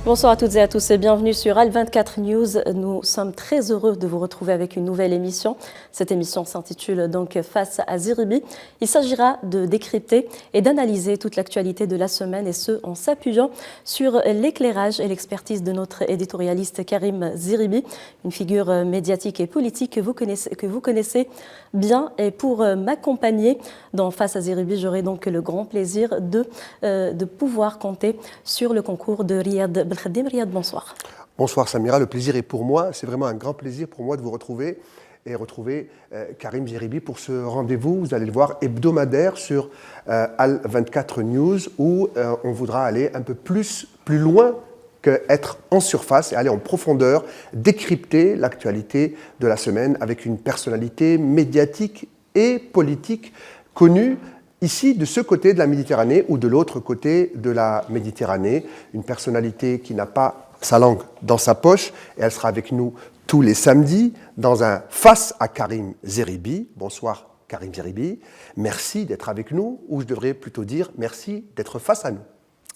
Bonsoir à toutes et à tous et bienvenue sur Al24 News. Nous sommes très heureux de vous retrouver avec une nouvelle émission. Cette émission s'intitule donc Face à Ziribi. Il s'agira de décrypter et d'analyser toute l'actualité de la semaine et ce en s'appuyant sur l'éclairage et l'expertise de notre éditorialiste Karim Ziribi, une figure médiatique et politique que vous connaissez bien. Et pour m'accompagner dans Face à Ziribi, j'aurai donc le grand plaisir de pouvoir compter sur le concours de Riyad Belkhadim. Riyad, bonsoir. Bonsoir Samira, le plaisir est pour moi. C'est vraiment un grand plaisir pour moi de vous retrouver et retrouver Karim Ziribi pour ce rendez-vous, vous allez le voir, hebdomadaire sur Al24 News où on voudra aller un peu plus loin qu'être en surface et aller en profondeur, décrypter l'actualité de la semaine avec une personnalité médiatique et politique connue ici, de ce côté de la Méditerranée ou de l'autre côté de la Méditerranée, une personnalité qui n'a pas sa langue dans sa poche et elle sera avec nous tous les samedis dans un Face à Karim Ziribi. Bonsoir Karim Ziribi, merci d'être avec nous, ou je devrais plutôt dire merci d'être face à nous.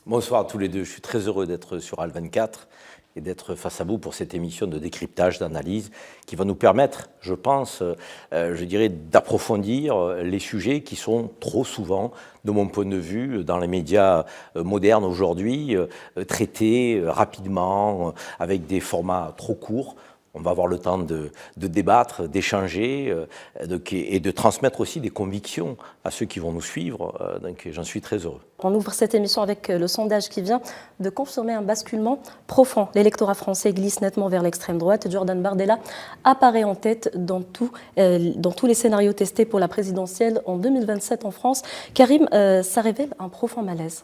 Bonsoir à tous les deux, je suis très heureux d'être sur Al24 et d'être face à vous pour cette émission de décryptage, d'analyse qui va nous permettre, je pense, d'approfondir les sujets qui sont trop souvent, de mon point de vue, dans les médias modernes aujourd'hui, traités rapidement, avec des formats trop courts. On va avoir le temps de débattre, d'échanger et de transmettre aussi des convictions à ceux qui vont nous suivre. Donc j'en suis très heureux. On ouvre cette émission avec le sondage qui vient de confirmer un basculement profond. L'électorat français glisse nettement vers l'extrême droite. Jordan Bardella apparaît en tête dans tous les scénarios testés pour la présidentielle en 2027 en France. Karim, ça révèle un profond malaise.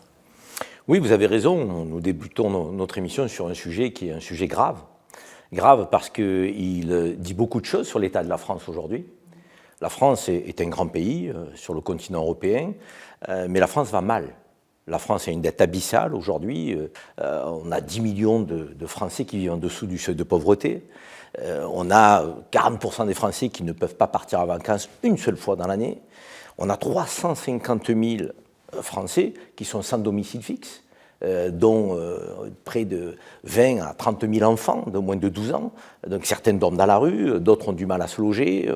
Oui, vous avez raison. Nous débutons notre émission sur un sujet qui est un sujet grave. Grave parce qu'il dit beaucoup de choses sur l'état de la France aujourd'hui. La France est un grand pays sur le continent européen, mais la France va mal. La France a une dette abyssale aujourd'hui. On a 10 millions de Français qui vivent en dessous du seuil de pauvreté. On a 40% des Français qui ne peuvent pas partir en vacances une seule fois dans l'année. On a 350 000 Français qui sont sans domicile fixe. Dont près de 20 à 30 000 enfants de moins de 12 ans. Donc certains dorment dans la rue, d'autres ont du mal à se loger.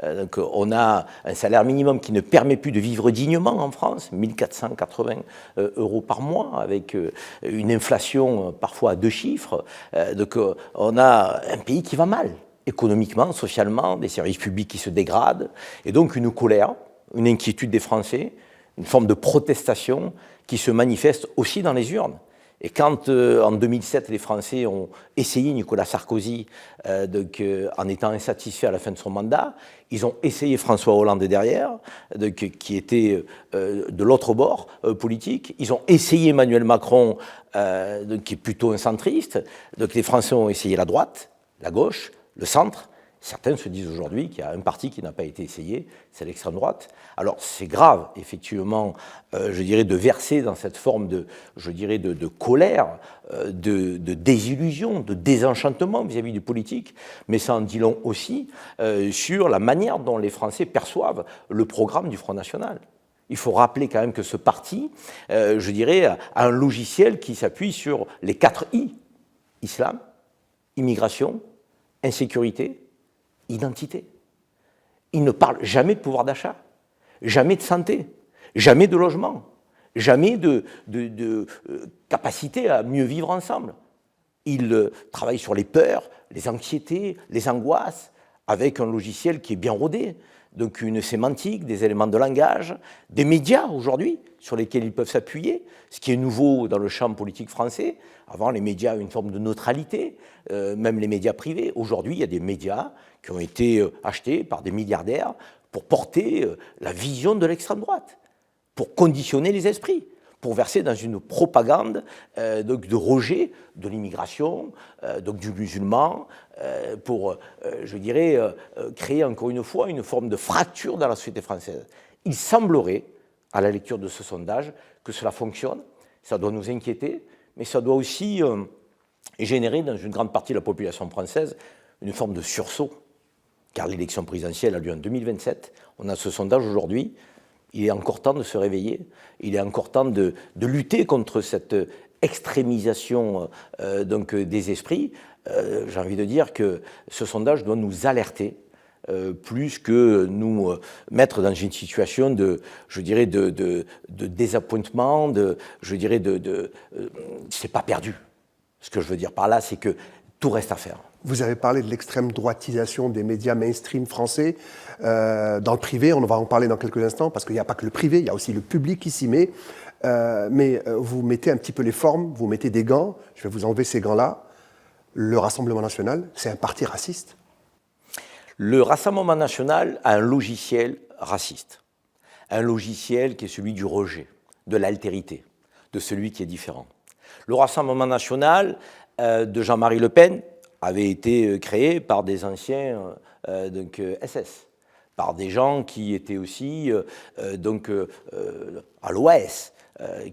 Donc on a un salaire minimum qui ne permet plus de vivre dignement en France, 1 480 € par mois, avec une inflation parfois à 2 chiffres. Donc on a un pays qui va mal, économiquement, socialement, des services publics qui se dégradent, et donc une colère, une inquiétude des Français, une forme de protestation qui se manifeste aussi dans les urnes. Et quand, en 2007, les Français ont essayé Nicolas Sarkozy en étant insatisfaits à la fin de son mandat, ils ont essayé François Hollande derrière, qui était de l'autre bord politique. Ils ont essayé Emmanuel Macron, qui est plutôt un centriste. Donc les Français ont essayé la droite, la gauche, le centre. Certains se disent aujourd'hui qu'il y a un parti qui n'a pas été essayé, c'est l'extrême droite. Alors c'est grave, effectivement, de verser dans cette forme de colère, de désillusion, de désenchantement vis-à-vis du politique, mais ça en dit long aussi sur la manière dont les Français perçoivent le programme du Front National. Il faut rappeler quand même que ce parti, a un logiciel qui s'appuie sur les 4 I. Islam, immigration, insécurité, identité. Il ne parle jamais de pouvoir d'achat, jamais de santé, jamais de logement, jamais de capacité à mieux vivre ensemble. Il travaille sur les peurs, les anxiétés, les angoisses, avec un logiciel qui est bien rodé, donc une sémantique, des éléments de langage, des médias aujourd'hui sur lesquels ils peuvent s'appuyer, ce qui est nouveau dans le champ politique français. Avant, les médias avaient une forme de neutralité, même les médias privés. Aujourd'hui, il y a des médias qui ont été achetés par des milliardaires pour porter la vision de l'extrême droite, pour conditionner les esprits, pour verser dans une propagande de rejet de l'immigration, du musulman, pour, créer encore une fois une forme de fracture dans la société française. Il semblerait, à la lecture de ce sondage, que cela fonctionne. Ça doit nous inquiéter, mais ça doit aussi générer dans une grande partie de la population française une forme de sursaut. Car l'élection présidentielle a lieu en 2027. On a ce sondage aujourd'hui. Il est encore temps de se réveiller. Il est encore temps de lutter contre cette extrémisation donc, des esprits, j'ai envie de dire que ce sondage doit nous alerter plus que nous mettre dans une situation de, je dirais, de désappointement, c'est pas perdu. Ce que je veux dire par là, c'est que tout reste à faire. Vous avez parlé de l'extrême droitisation des médias mainstream français. Dans le privé, on va en parler dans quelques instants, parce qu'il n'y a pas que le privé, il y a aussi le public qui s'y met. Mais vous mettez un petit peu les formes, vous mettez des gants, je vais vous enlever ces gants-là. Le Rassemblement national, c'est un parti raciste. Le Rassemblement national a un logiciel raciste. Un logiciel qui est celui du rejet, de l'altérité, de celui qui est différent. Le Rassemblement national de Jean-Marie Le Pen avait été créé par des anciens SS, par des gens qui étaient aussi à l'OAS,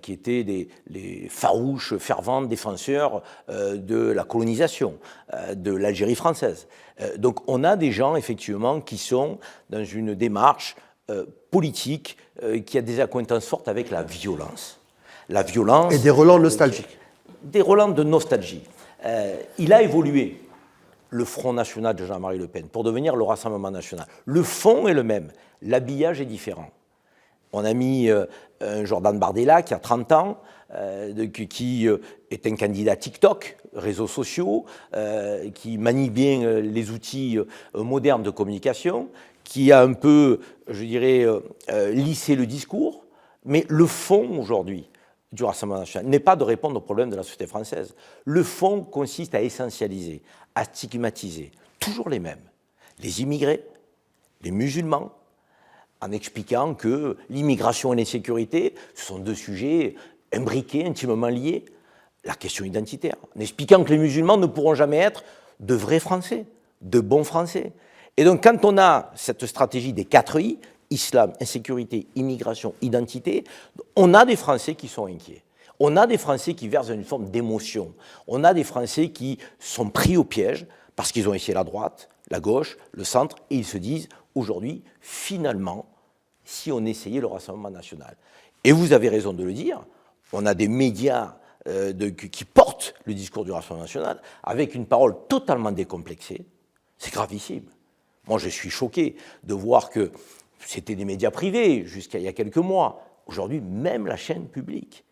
qui étaient les farouches, fervents défenseurs de la colonisation, de l'Algérie française. Donc on a des gens, effectivement, qui sont dans une démarche politique qui a des accointances fortes avec la violence. La violence... Et des relents nostalgiques. Des relents de nostalgie. Il a évolué, le Front national de Jean-Marie Le Pen, pour devenir le Rassemblement national. Le fond est le même, l'habillage est différent. On a mis un Jordan Bardella qui a 30 ans, qui est un candidat TikTok, réseaux sociaux, qui manie bien les outils modernes de communication, qui a un peu, je dirais, lissé le discours, mais le fond aujourd'hui du Rassemblement national n'est pas de répondre aux problèmes de la société française. Le fond consiste à essentialiser, à stigmatiser, toujours les mêmes, les immigrés, les musulmans, en expliquant que l'immigration et l'insécurité, ce sont deux sujets imbriqués, intimement liés. La question identitaire, en expliquant que les musulmans ne pourront jamais être de vrais Français, de bons Français. Et donc quand on a cette stratégie des 4 I, islam, insécurité, immigration, identité, on a des Français qui sont inquiets. On a des Français qui versent une forme d'émotion. On a des Français qui sont pris au piège parce qu'ils ont essayé la droite, la gauche, le centre, et ils se disent aujourd'hui, finalement, si on essayait le Rassemblement national. Et vous avez raison de le dire, on a des médias qui portent le discours du Rassemblement national avec une parole totalement décomplexée. C'est gravissime. Moi, je suis choqué de voir que c'était des médias privés jusqu'à il y a quelques mois. Aujourd'hui, même la chaîne publique,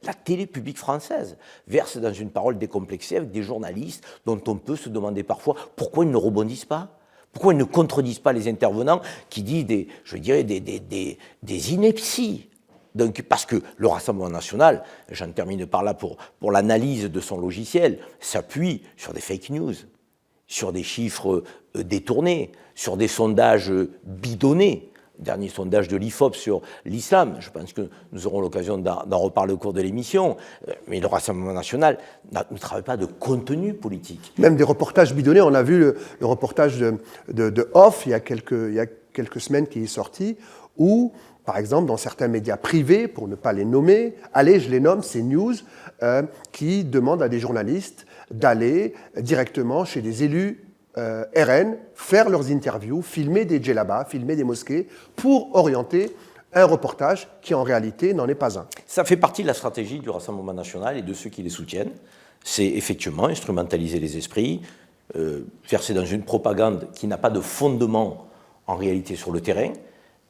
la télé publique française, verse dans une parole décomplexée avec des journalistes dont on peut se demander parfois pourquoi ils ne rebondissent pas, pourquoi ils ne contredisent pas les intervenants qui disent des inepties. Donc, parce que le Rassemblement national, j'en termine par là pour l'analyse de son logiciel, s'appuie sur des fake news, sur des chiffres détournés, sur des sondages bidonnés. Dernier sondage de l'IFOP sur l'islam, je pense que nous aurons l'occasion d'en reparler au cours de l'émission, mais le Rassemblement national ne travaille pas de contenu politique. Même des reportages bidonnés, on a vu le reportage de Off il y a quelques semaines qui est sorti, où, par exemple, dans certains médias privés, pour ne pas les nommer, allez, je les nomme, c'est News, qui demandent à des journalistes d'aller directement chez des élus RN, faire leurs interviews, filmer des djellabas, filmer des mosquées, pour orienter un reportage qui en réalité n'en est pas un. Ça fait partie de la stratégie du Rassemblement national et de ceux qui les soutiennent. C'est effectivement instrumentaliser les esprits, verser dans une propagande qui n'a pas de fondement en réalité sur le terrain.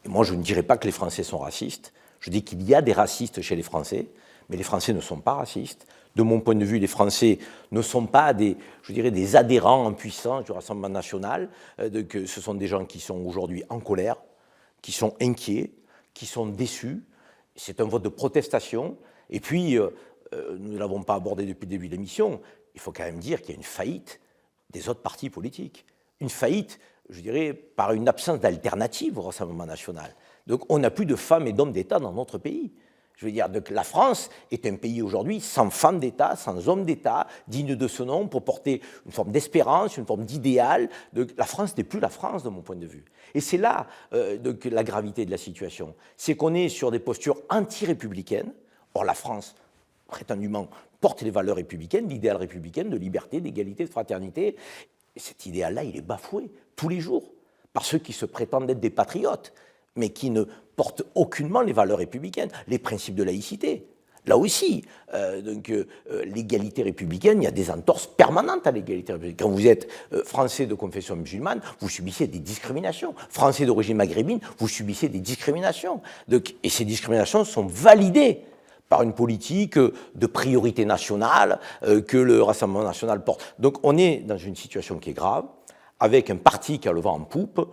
Et moi, je ne dirais pas que les Français sont racistes. Je dis qu'il y a des racistes chez les Français, mais les Français ne sont pas racistes. De mon point de vue, les Français ne sont pas des adhérents en puissance du Rassemblement national. Ce sont des gens qui sont aujourd'hui en colère, qui sont inquiets, qui sont déçus. C'est un vote de protestation. Et puis, nous ne l'avons pas abordé depuis le début de l'émission, il faut quand même dire qu'il y a une faillite des autres partis politiques. Une faillite, je dirais, par une absence d'alternative au Rassemblement national. Donc on n'a plus de femmes et d'hommes d'État dans notre pays. Je veux dire, donc, la France est un pays aujourd'hui sans femmes d'État, sans hommes d'État, digne de ce nom, pour porter une forme d'espérance, une forme d'idéal. La France n'est plus la France, de mon point de vue. Et c'est là la gravité de la situation. C'est qu'on est sur des postures anti-républicaines. Or, la France, prétendument, porte les valeurs républicaines, l'idéal républicain de liberté, d'égalité, de fraternité. Et cet idéal-là, il est bafoué tous les jours par ceux qui se prétendent être des patriotes, mais qui ne portent aucunement les valeurs républicaines, les principes de laïcité, là aussi, l'égalité républicaine, il y a des entorses permanentes à l'égalité républicaine. Quand vous êtes français de confession musulmane, vous subissez des discriminations. Français d'origine maghrébine, vous subissez des discriminations. Et ces discriminations sont validées par une politique de priorité nationale que le Rassemblement national porte. Donc on est dans une situation qui est grave, avec un parti qui a le vent en poupe,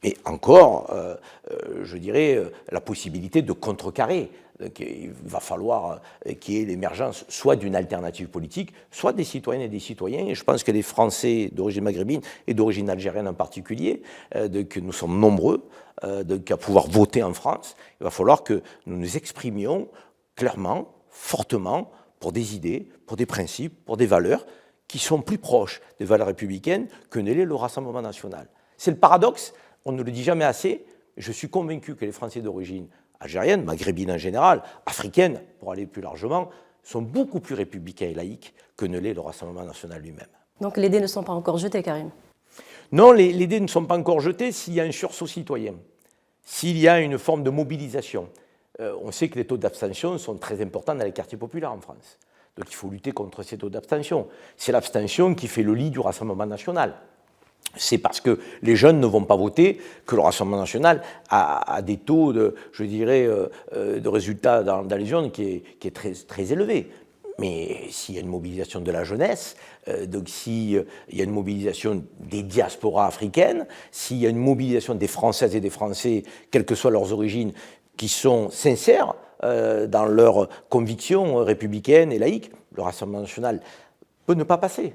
et encore, je dirais, la possibilité de contrecarrer. Donc, il va falloir qu'il y ait l'émergence soit d'une alternative politique, soit des citoyennes et des citoyens. Et je pense que les Français d'origine maghrébine et d'origine algérienne en particulier, que nous sommes nombreux à pouvoir voter en France, il va falloir que nous nous exprimions clairement, fortement, pour des idées, pour des principes, pour des valeurs qui sont plus proches des valeurs républicaines que ne l'est le Rassemblement national. C'est le paradoxe, on ne le dit jamais assez. Je suis convaincu que les Français d'origine algérienne, maghrébine en général, africaine, pour aller plus largement, sont beaucoup plus républicains et laïcs que ne l'est le Rassemblement national lui-même. Donc les dés ne sont pas encore jetés, Karim? Non, les dés ne sont pas encore jetés s'il y a un sursaut citoyen, s'il y a une forme de mobilisation. On sait que les taux d'abstention sont très importants dans les quartiers populaires en France. Donc il faut lutter contre ces taux d'abstention. C'est l'abstention qui fait le lit du Rassemblement national. C'est parce que les jeunes ne vont pas voter que le Rassemblement national a des taux de résultats dans les jeunes qui est très, très élevé. Mais s'il y a une mobilisation de la jeunesse, donc s'il y a une mobilisation des diasporas africaines, s'il y a une mobilisation des Françaises et des Français, quelles que soient leurs origines, qui sont sincères dans leurs convictions républicaines et laïques, le Rassemblement national peut ne pas passer.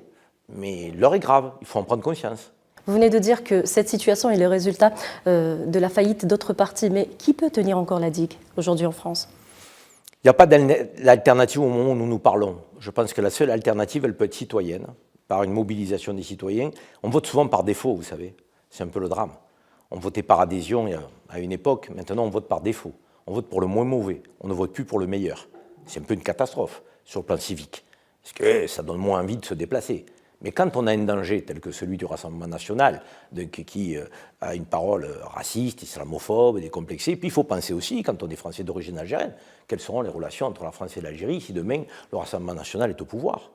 Mais l'heure est grave, il faut en prendre conscience. Vous venez de dire que cette situation est le résultat de la faillite d'autres partis, mais qui peut tenir encore la digue aujourd'hui en France? Il n'y a pas d'alternative au moment où nous parlons. Je pense que la seule alternative, elle peut être citoyenne, par une mobilisation des citoyens. On vote souvent par défaut, vous savez, c'est un peu le drame. On votait par adhésion à une époque, maintenant on vote par défaut. On vote pour le moins mauvais, on ne vote plus pour le meilleur. C'est un peu une catastrophe sur le plan civique, parce que ça donne moins envie de se déplacer. Mais quand on a un danger tel que celui du Rassemblement national, qui a une parole raciste, islamophobe, décomplexée, puis il faut penser aussi, quand on est Français d'origine algérienne, quelles seront les relations entre la France et l'Algérie si demain le Rassemblement national est au pouvoir.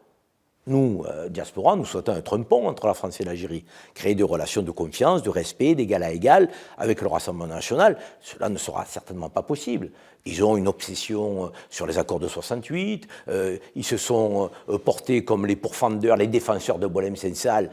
Nous, diaspora, nous souhaitons être un pont entre la France et l'Algérie, créer des relations de confiance, de respect, d'égal à égal avec le Rassemblement national. Cela ne sera certainement pas possible. Ils ont une obsession sur les accords de 68, ils se sont portés comme les pourfendeurs, les défenseurs de Boualem Sansal,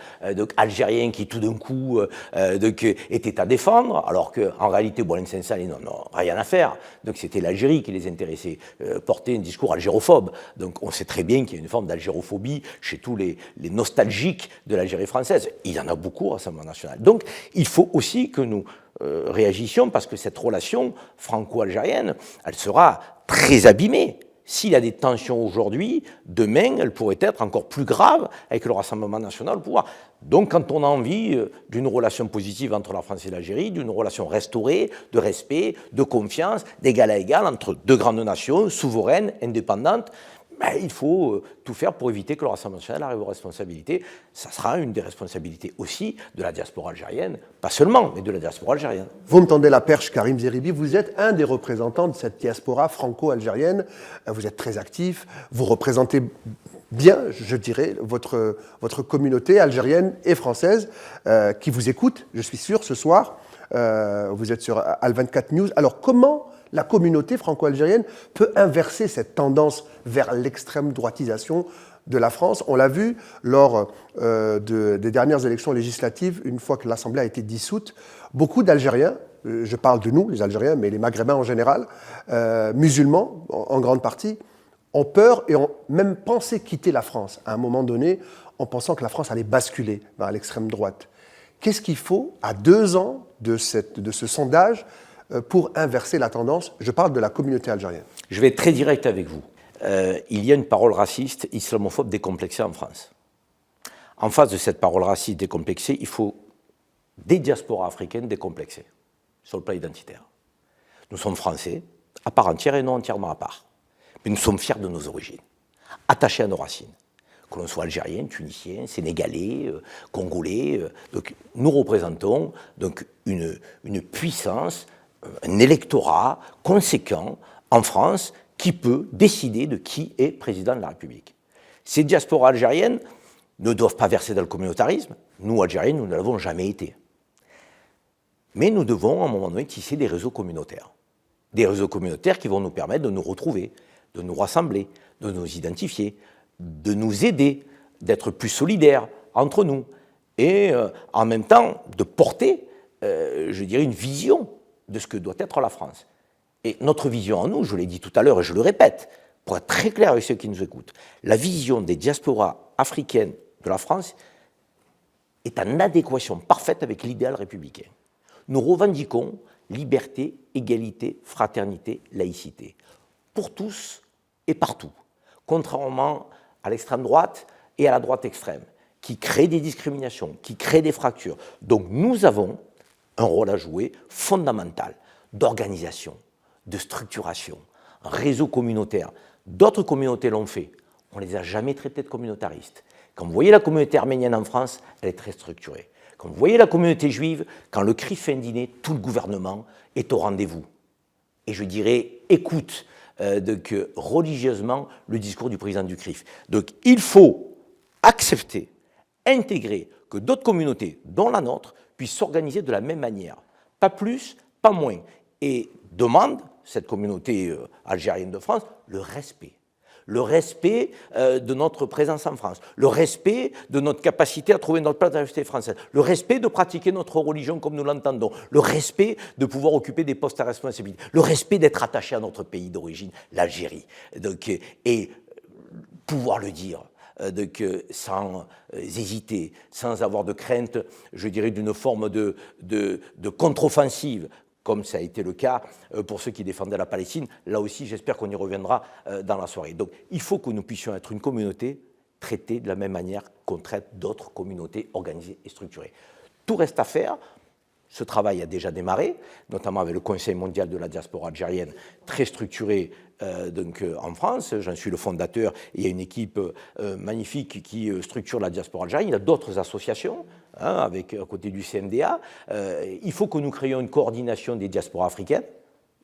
algériens qui tout d'un coup étaient à défendre, alors qu'en réalité Boualem Sansal n'en a rien à faire. Donc c'était l'Algérie qui les intéressait, porter un discours algérophobe. Donc on sait très bien qu'il y a une forme d'algérophobie chez tous les nostalgiques de l'Algérie française. Il y en a beaucoup au Rassemblement national. Donc il faut aussi que nous réagissions, parce que cette relation franco-algérienne, elle sera très abîmée. S'il y a des tensions aujourd'hui, demain, elles pourraient être encore plus graves avec le Rassemblement national au pouvoir. Donc quand on a envie d'une relation positive entre la France et l'Algérie, d'une relation restaurée, de respect, de confiance, d'égal à égal entre deux grandes nations, souveraines, indépendantes, il faut tout faire pour éviter que le Rassemblement national arrive aux responsabilités. Ça sera une des responsabilités aussi de la diaspora algérienne, pas seulement, mais de la diaspora algérienne. Vous me tendez la perche, Karim Zeribi, vous êtes un des représentants de cette diaspora franco-algérienne, vous êtes très actif, vous représentez bien, je dirais, votre communauté algérienne et française qui vous écoute, je suis sûr, ce soir. Vous êtes sur Al24 News. Alors comment la communauté franco-algérienne peut inverser cette tendance vers l'extrême droitisation de la France? On l'a vu lors des dernières élections législatives, une fois que l'Assemblée a été dissoute, beaucoup d'Algériens, je parle de nous, les Algériens, mais les Maghrébins en général, musulmans en grande partie, ont peur et ont même pensé quitter la France à un moment donné en pensant que la France allait basculer vers l'extrême droite. Qu'est-ce qu'il faut à 2 ans de ce sondage pour inverser la tendance? Je parle de la communauté algérienne. Je vais être très direct avec vous. Il y a une parole raciste, islamophobe décomplexée en France. En face de cette parole raciste décomplexée, il faut des diasporas africaines décomplexées sur le plan identitaire. Nous sommes français, à part entière et non entièrement à part. Mais nous sommes fiers de nos origines, attachés à nos racines. Que l'on soit algérien, tunisien, sénégalais, congolais. Donc, nous représentons donc, une puissance, un électorat conséquent en France qui peut décider de qui est président de la République. Ces diasporas algériennes ne doivent pas verser dans le communautarisme. Nous, Algériens, nous ne l'avons jamais été. Mais nous devons, à un moment donné, tisser des réseaux communautaires. Des réseaux communautaires qui vont nous permettre de nous retrouver, de nous rassembler, de nous identifier, de nous aider, d'être plus solidaires entre nous. Et en même temps, de porter, je dirais, une vision de ce que doit être la France. Et notre vision à nous, je l'ai dit tout à l'heure et je le répète, pour être très clair avec ceux qui nous écoutent, la vision des diasporas africaines de la France est en adéquation parfaite avec l'idéal républicain. Nous revendiquons liberté, égalité, fraternité, laïcité, pour tous et partout, contrairement à l'extrême droite et à la droite extrême, qui créent des discriminations, qui créent des fractures. Donc nous avons un rôle à jouer fondamental d'organisation, de structuration, un réseau communautaire. D'autres communautés l'ont fait. On ne les a jamais traités de communautaristes. Quand vous voyez la communauté arménienne en France, elle est très structurée. Quand vous voyez la communauté juive, quand le CRIF fait un dîner, tout le gouvernement est au rendez-vous. Et je dirais, écoute religieusement le discours du président du CRIF. Donc il faut accepter, intégrer que d'autres communautés, dont la nôtre, puissent s'organiser de la même manière. Pas plus, pas moins. Et demande, cette communauté algérienne de France, le respect. Le respect de notre présence en France, le respect de notre capacité à trouver notre place dans la société française, le respect de pratiquer notre religion comme nous l'entendons, le respect de pouvoir occuper des postes à responsabilité, le respect d'être attaché à notre pays d'origine, l'Algérie, et pouvoir le dire sans hésiter, sans avoir de crainte, je dirais, d'une forme de contre-offensive, comme ça a été le cas pour ceux qui défendaient la Palestine. Là aussi, j'espère qu'on y reviendra dans la soirée. Donc, il faut que nous puissions être une communauté traitée de la même manière qu'on traite d'autres communautés organisées et structurées. Tout reste à faire. Ce travail a déjà démarré, notamment avec le Conseil mondial de la diaspora algérienne, très structuré en France. J'en suis le fondateur. Il y a une équipe magnifique qui structure la diaspora algérienne. Il y a d'autres associations, à côté du CMDA. Il faut que nous créions une coordination des diasporas africaines.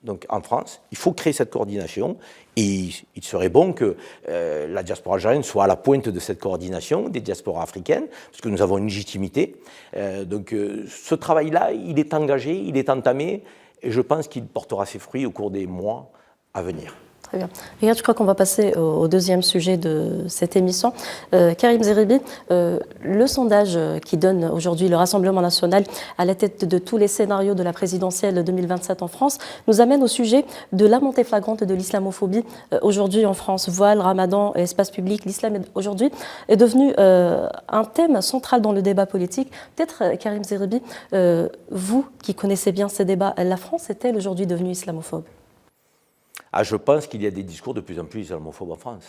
Donc en France, il faut créer cette coordination et il serait bon que la diaspora algérienne soit à la pointe de cette coordination des diasporas africaines, parce que nous avons une légitimité. Ce travail-là, il est engagé, il est entamé, et je pense qu'il portera ses fruits au cours des mois à venir. Très bien. Regarde, je crois qu'on va passer au deuxième sujet de cette émission. Karim Zeribi, le sondage qui donne aujourd'hui le Rassemblement national à la tête de tous les scénarios de la présidentielle 2027 en France nous amène au sujet de la montée flagrante de l'islamophobie aujourd'hui en France. Voile, ramadan, espace public, l'islam aujourd'hui est devenu un thème central dans le débat politique. Peut-être, Karim Zeribi, vous qui connaissez bien ces débats, la France est-elle aujourd'hui devenue islamophobe ? Je pense qu'il y a des discours de plus en plus islamophobes en France.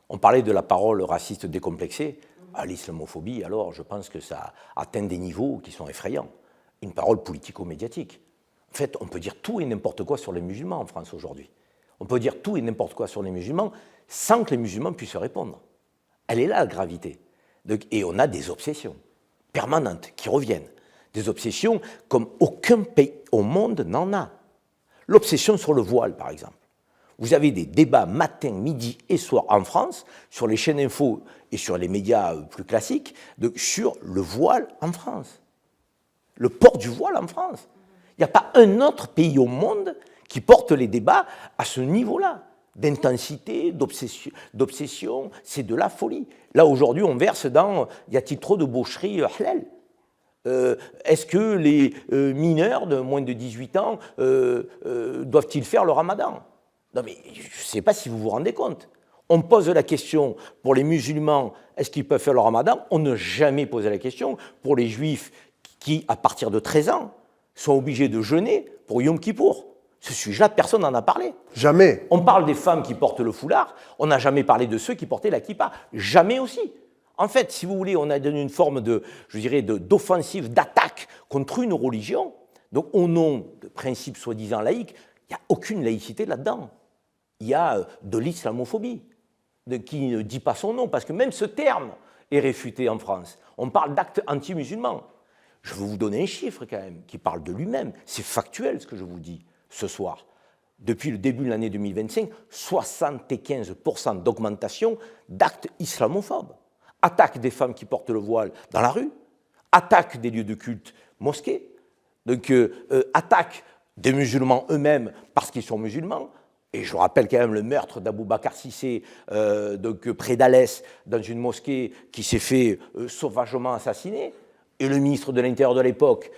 On parlait de la parole raciste décomplexée. À l'islamophobie, alors, je pense que ça atteint des niveaux qui sont effrayants. Une parole politico-médiatique. En fait, on peut dire tout et n'importe quoi sur les musulmans en France aujourd'hui. On peut dire tout et n'importe quoi sur les musulmans sans que les musulmans puissent répondre. Elle est là, la gravité. Et on a des obsessions permanentes qui reviennent. Des obsessions comme aucun pays au monde n'en a. L'obsession sur le voile, par exemple. Vous avez des débats matin, midi et soir en France, sur les chaînes info et sur les médias plus classiques, sur le voile en France. Le port du voile en France. Il n'y a pas un autre pays au monde qui porte les débats à ce niveau-là, d'intensité, d'obsession, c'est de la folie. Là, aujourd'hui, on verse dans « y a-t-il trop de boucheries halal ?» Est-ce que les mineurs de moins de 18 ans doivent-ils faire le ramadan ? Non mais je ne sais pas si vous vous rendez compte. On pose la question pour les musulmans, est-ce qu'ils peuvent faire le ramadan ? On n'a jamais posé la question pour les juifs qui, à partir de 13 ans, sont obligés de jeûner pour Yom Kippour. Ce sujet-là, personne n'en a parlé. Jamais. On parle des femmes qui portent le foulard, on n'a jamais parlé de ceux qui portaient la kippa. Jamais aussi. En fait, si vous voulez, on a donné une forme d'offensive, d'attaque contre une religion. Donc, au nom de principes soi-disant laïques, il n'y a aucune laïcité là-dedans. Il y a de l'islamophobie, qui ne dit pas son nom, parce que même ce terme est réfuté en France. On parle d'actes anti-musulmans. Je vais vous donner un chiffre quand même, qui parle de lui-même. C'est factuel ce que je vous dis ce soir. depuis le début de l'année 2025, 75% d'augmentation d'actes islamophobes. Attaque des femmes qui portent le voile dans la rue, attaque des lieux de culte, mosquées, donc attaque des musulmans eux-mêmes parce qu'ils sont musulmans. Et je rappelle quand même le meurtre d'Abou Bakar Cissé, près d'Alès, dans une mosquée qui s'est fait sauvagement assassiner. Et le ministre de l'Intérieur de l'époque,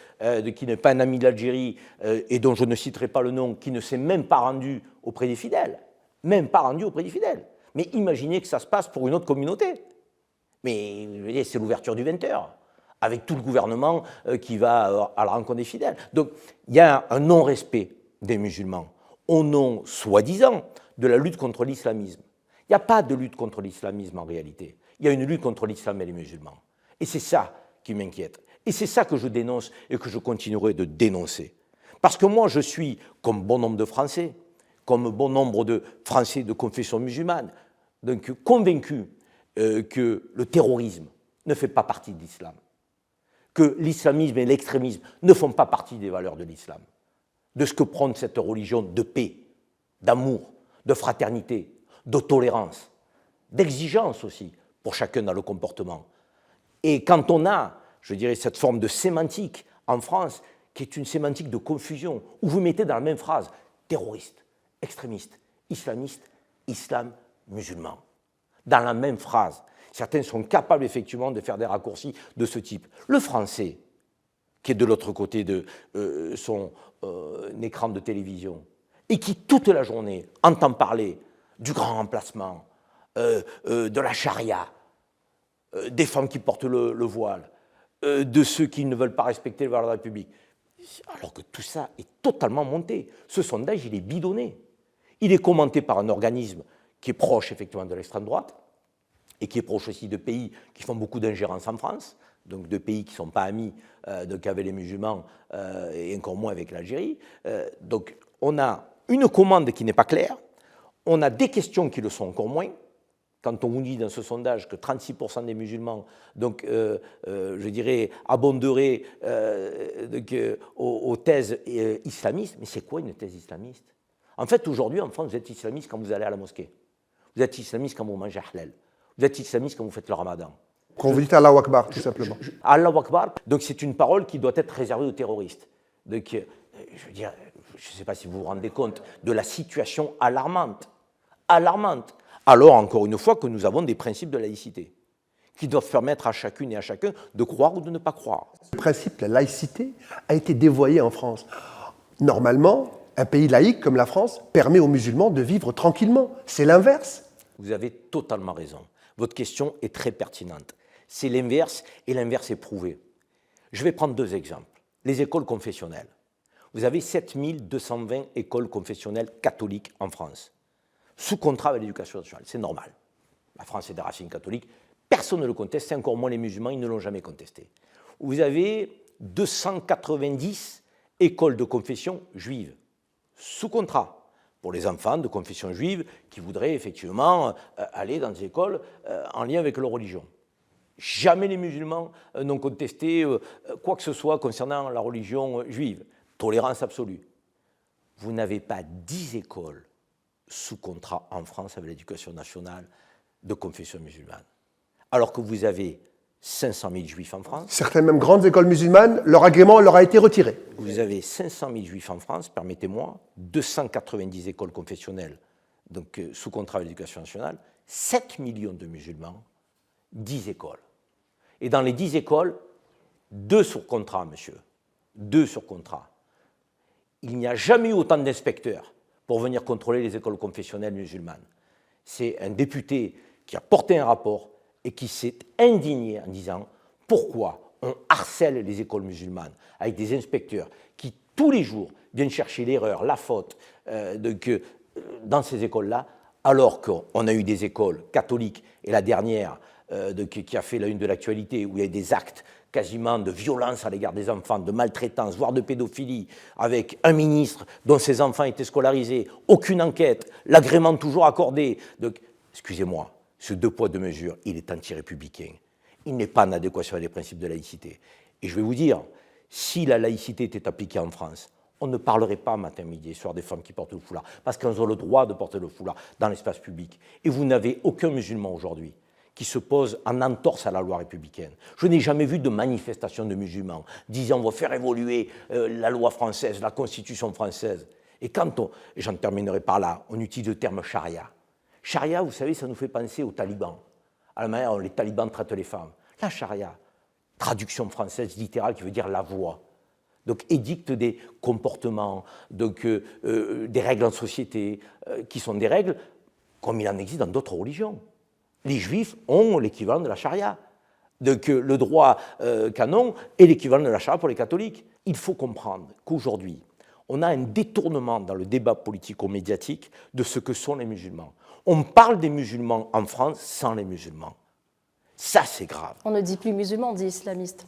qui n'est pas un ami de l'Algérie, et dont je ne citerai pas le nom, qui ne s'est même pas rendu auprès des fidèles. Même pas rendu auprès des fidèles. Mais imaginez que ça se passe pour une autre communauté. Mais c'est l'ouverture du 20h, avec tout le gouvernement qui va à la rencontre des fidèles. Donc il y a un non-respect des musulmans, au nom, soi-disant, de la lutte contre l'islamisme. Il n'y a pas de lutte contre l'islamisme en réalité. Il y a une lutte contre l'islam et les musulmans. Et c'est ça qui m'inquiète. Et c'est ça que je dénonce et que je continuerai de dénoncer. Parce que moi, je suis, comme bon nombre de Français, comme bon nombre de Français de confession musulmane, donc convaincu que le terrorisme ne fait pas partie de l'islam, que l'islamisme et l'extrémisme ne font pas partie des valeurs de l'islam, de ce que prône cette religion de paix, d'amour, de fraternité, de tolérance, d'exigence aussi pour chacun dans le comportement. Et quand on a, je dirais, cette forme de sémantique en France, qui est une sémantique de confusion, où vous mettez dans la même phrase terroriste, extrémiste, islamiste, islam, musulman. Dans la même phrase. Certains sont capables effectivement de faire des raccourcis de ce type. Le français, qui est de l'autre côté de son écran de télévision, et qui toute la journée entend parler du grand remplacement, de la charia, des femmes qui portent le voile, de ceux qui ne veulent pas respecter les valeurs de la République. Alors que tout ça est totalement monté. Ce sondage, il est bidonné. Il est commenté par un organisme qui est proche effectivement de l'extrême droite et qui est proche aussi de pays qui font beaucoup d'ingérence en France, donc de pays qui ne sont pas amis avec les musulmans et encore moins avec l'Algérie. Donc on a une commande qui n'est pas claire, on a des questions qui le sont encore moins. Quand on vous dit dans ce sondage que 36% des musulmans, donc, je dirais, abonderaient aux thèses islamistes, mais c'est quoi une thèse islamiste? En fait, aujourd'hui, en France, vous êtes islamiste quand vous allez à la mosquée. Vous êtes islamiste quand vous mangez halal. Vous êtes islamiste quand vous faites le ramadan. Quand vous dites Allahu Akbar, tout simplement. Allahu Akbar, donc c'est une parole qui doit être réservée aux terroristes. Donc, je veux dire, je ne sais pas si vous vous rendez compte de la situation alarmante. Alarmante. Alors, encore une fois, que nous avons des principes de laïcité qui doivent permettre à chacune et à chacun de croire ou de ne pas croire. Le principe, la laïcité, a été dévoyé en France. Normalement, un pays laïque comme la France permet aux musulmans de vivre tranquillement. C'est l'inverse. Vous avez totalement raison. Votre question est très pertinente. C'est l'inverse, et l'inverse est prouvé. Je vais prendre deux exemples. Les écoles confessionnelles. Vous avez 7220 écoles confessionnelles catholiques en France, sous contrat avec l'éducation nationale. C'est normal. La France est des racines catholiques. Personne ne le conteste, c'est encore moins les musulmans, ils ne l'ont jamais contesté. Vous avez 290 écoles de confession juive, sous contrat, pour les enfants de confession juive qui voudraient effectivement aller dans des écoles en lien avec leur religion. Jamais les musulmans n'ont contesté quoi que ce soit concernant la religion juive. Tolérance absolue. Vous n'avez pas 10 écoles sous contrat en France avec l'éducation nationale de confession musulmane. Alors que vous avez 500 000 juifs en France. Certaines même grandes écoles musulmanes, leur agrément leur a été retiré. Vous avez 500 000 juifs en France, permettez-moi, 290 écoles confessionnelles donc, sous contrat avec l'éducation nationale, 7 millions de musulmans, 10 écoles. Et dans les 10 écoles, 2 sur contrat, monsieur. 2 sur contrat. Il n'y a jamais eu autant d'inspecteurs pour venir contrôler les écoles confessionnelles musulmanes. C'est un député qui a porté un rapport et qui s'est indigné en disant pourquoi on harcèle les écoles musulmanes avec des inspecteurs qui, tous les jours, viennent chercher l'erreur, la faute dans ces écoles-là, alors qu'on a eu des écoles catholiques, et la dernière qui a fait la une de l'actualité, où il y a des actes quasiment de violence à l'égard des enfants, de maltraitance, voire de pédophilie, avec un ministre dont ses enfants étaient scolarisés, aucune enquête, l'agrément toujours accordé. Donc, excusez-moi, ce 2 poids 2 mesures, il est anti-républicain. Il n'est pas en adéquation avec les principes de laïcité. Et je vais vous dire, si la laïcité était appliquée en France, on ne parlerait pas matin, midi et soir des femmes qui portent le foulard, parce qu'elles ont le droit de porter le foulard dans l'espace public. Et vous n'avez aucun musulman aujourd'hui qui se pose en entorse à la loi républicaine. Je n'ai jamais vu de manifestation de musulmans disant on va faire évoluer la loi française, la constitution française. Et quand on, et j'en terminerai par là, on utilise le terme charia. Charia, vous savez, ça nous fait penser aux talibans, à la manière dont les talibans traitent les femmes. La charia, traduction française littérale qui veut dire la voie. Donc édicte des comportements, donc, des règles en société, qui sont des règles comme il en existe dans d'autres religions. Les juifs ont l'équivalent de la charia. Donc le droit canon est l'équivalent de la charia pour les catholiques. Il faut comprendre qu'aujourd'hui, on a un détournement dans le débat politico-médiatique de ce que sont les musulmans. On parle des musulmans en France sans les musulmans. Ça, c'est grave. On ne dit plus musulman, on dit islamiste.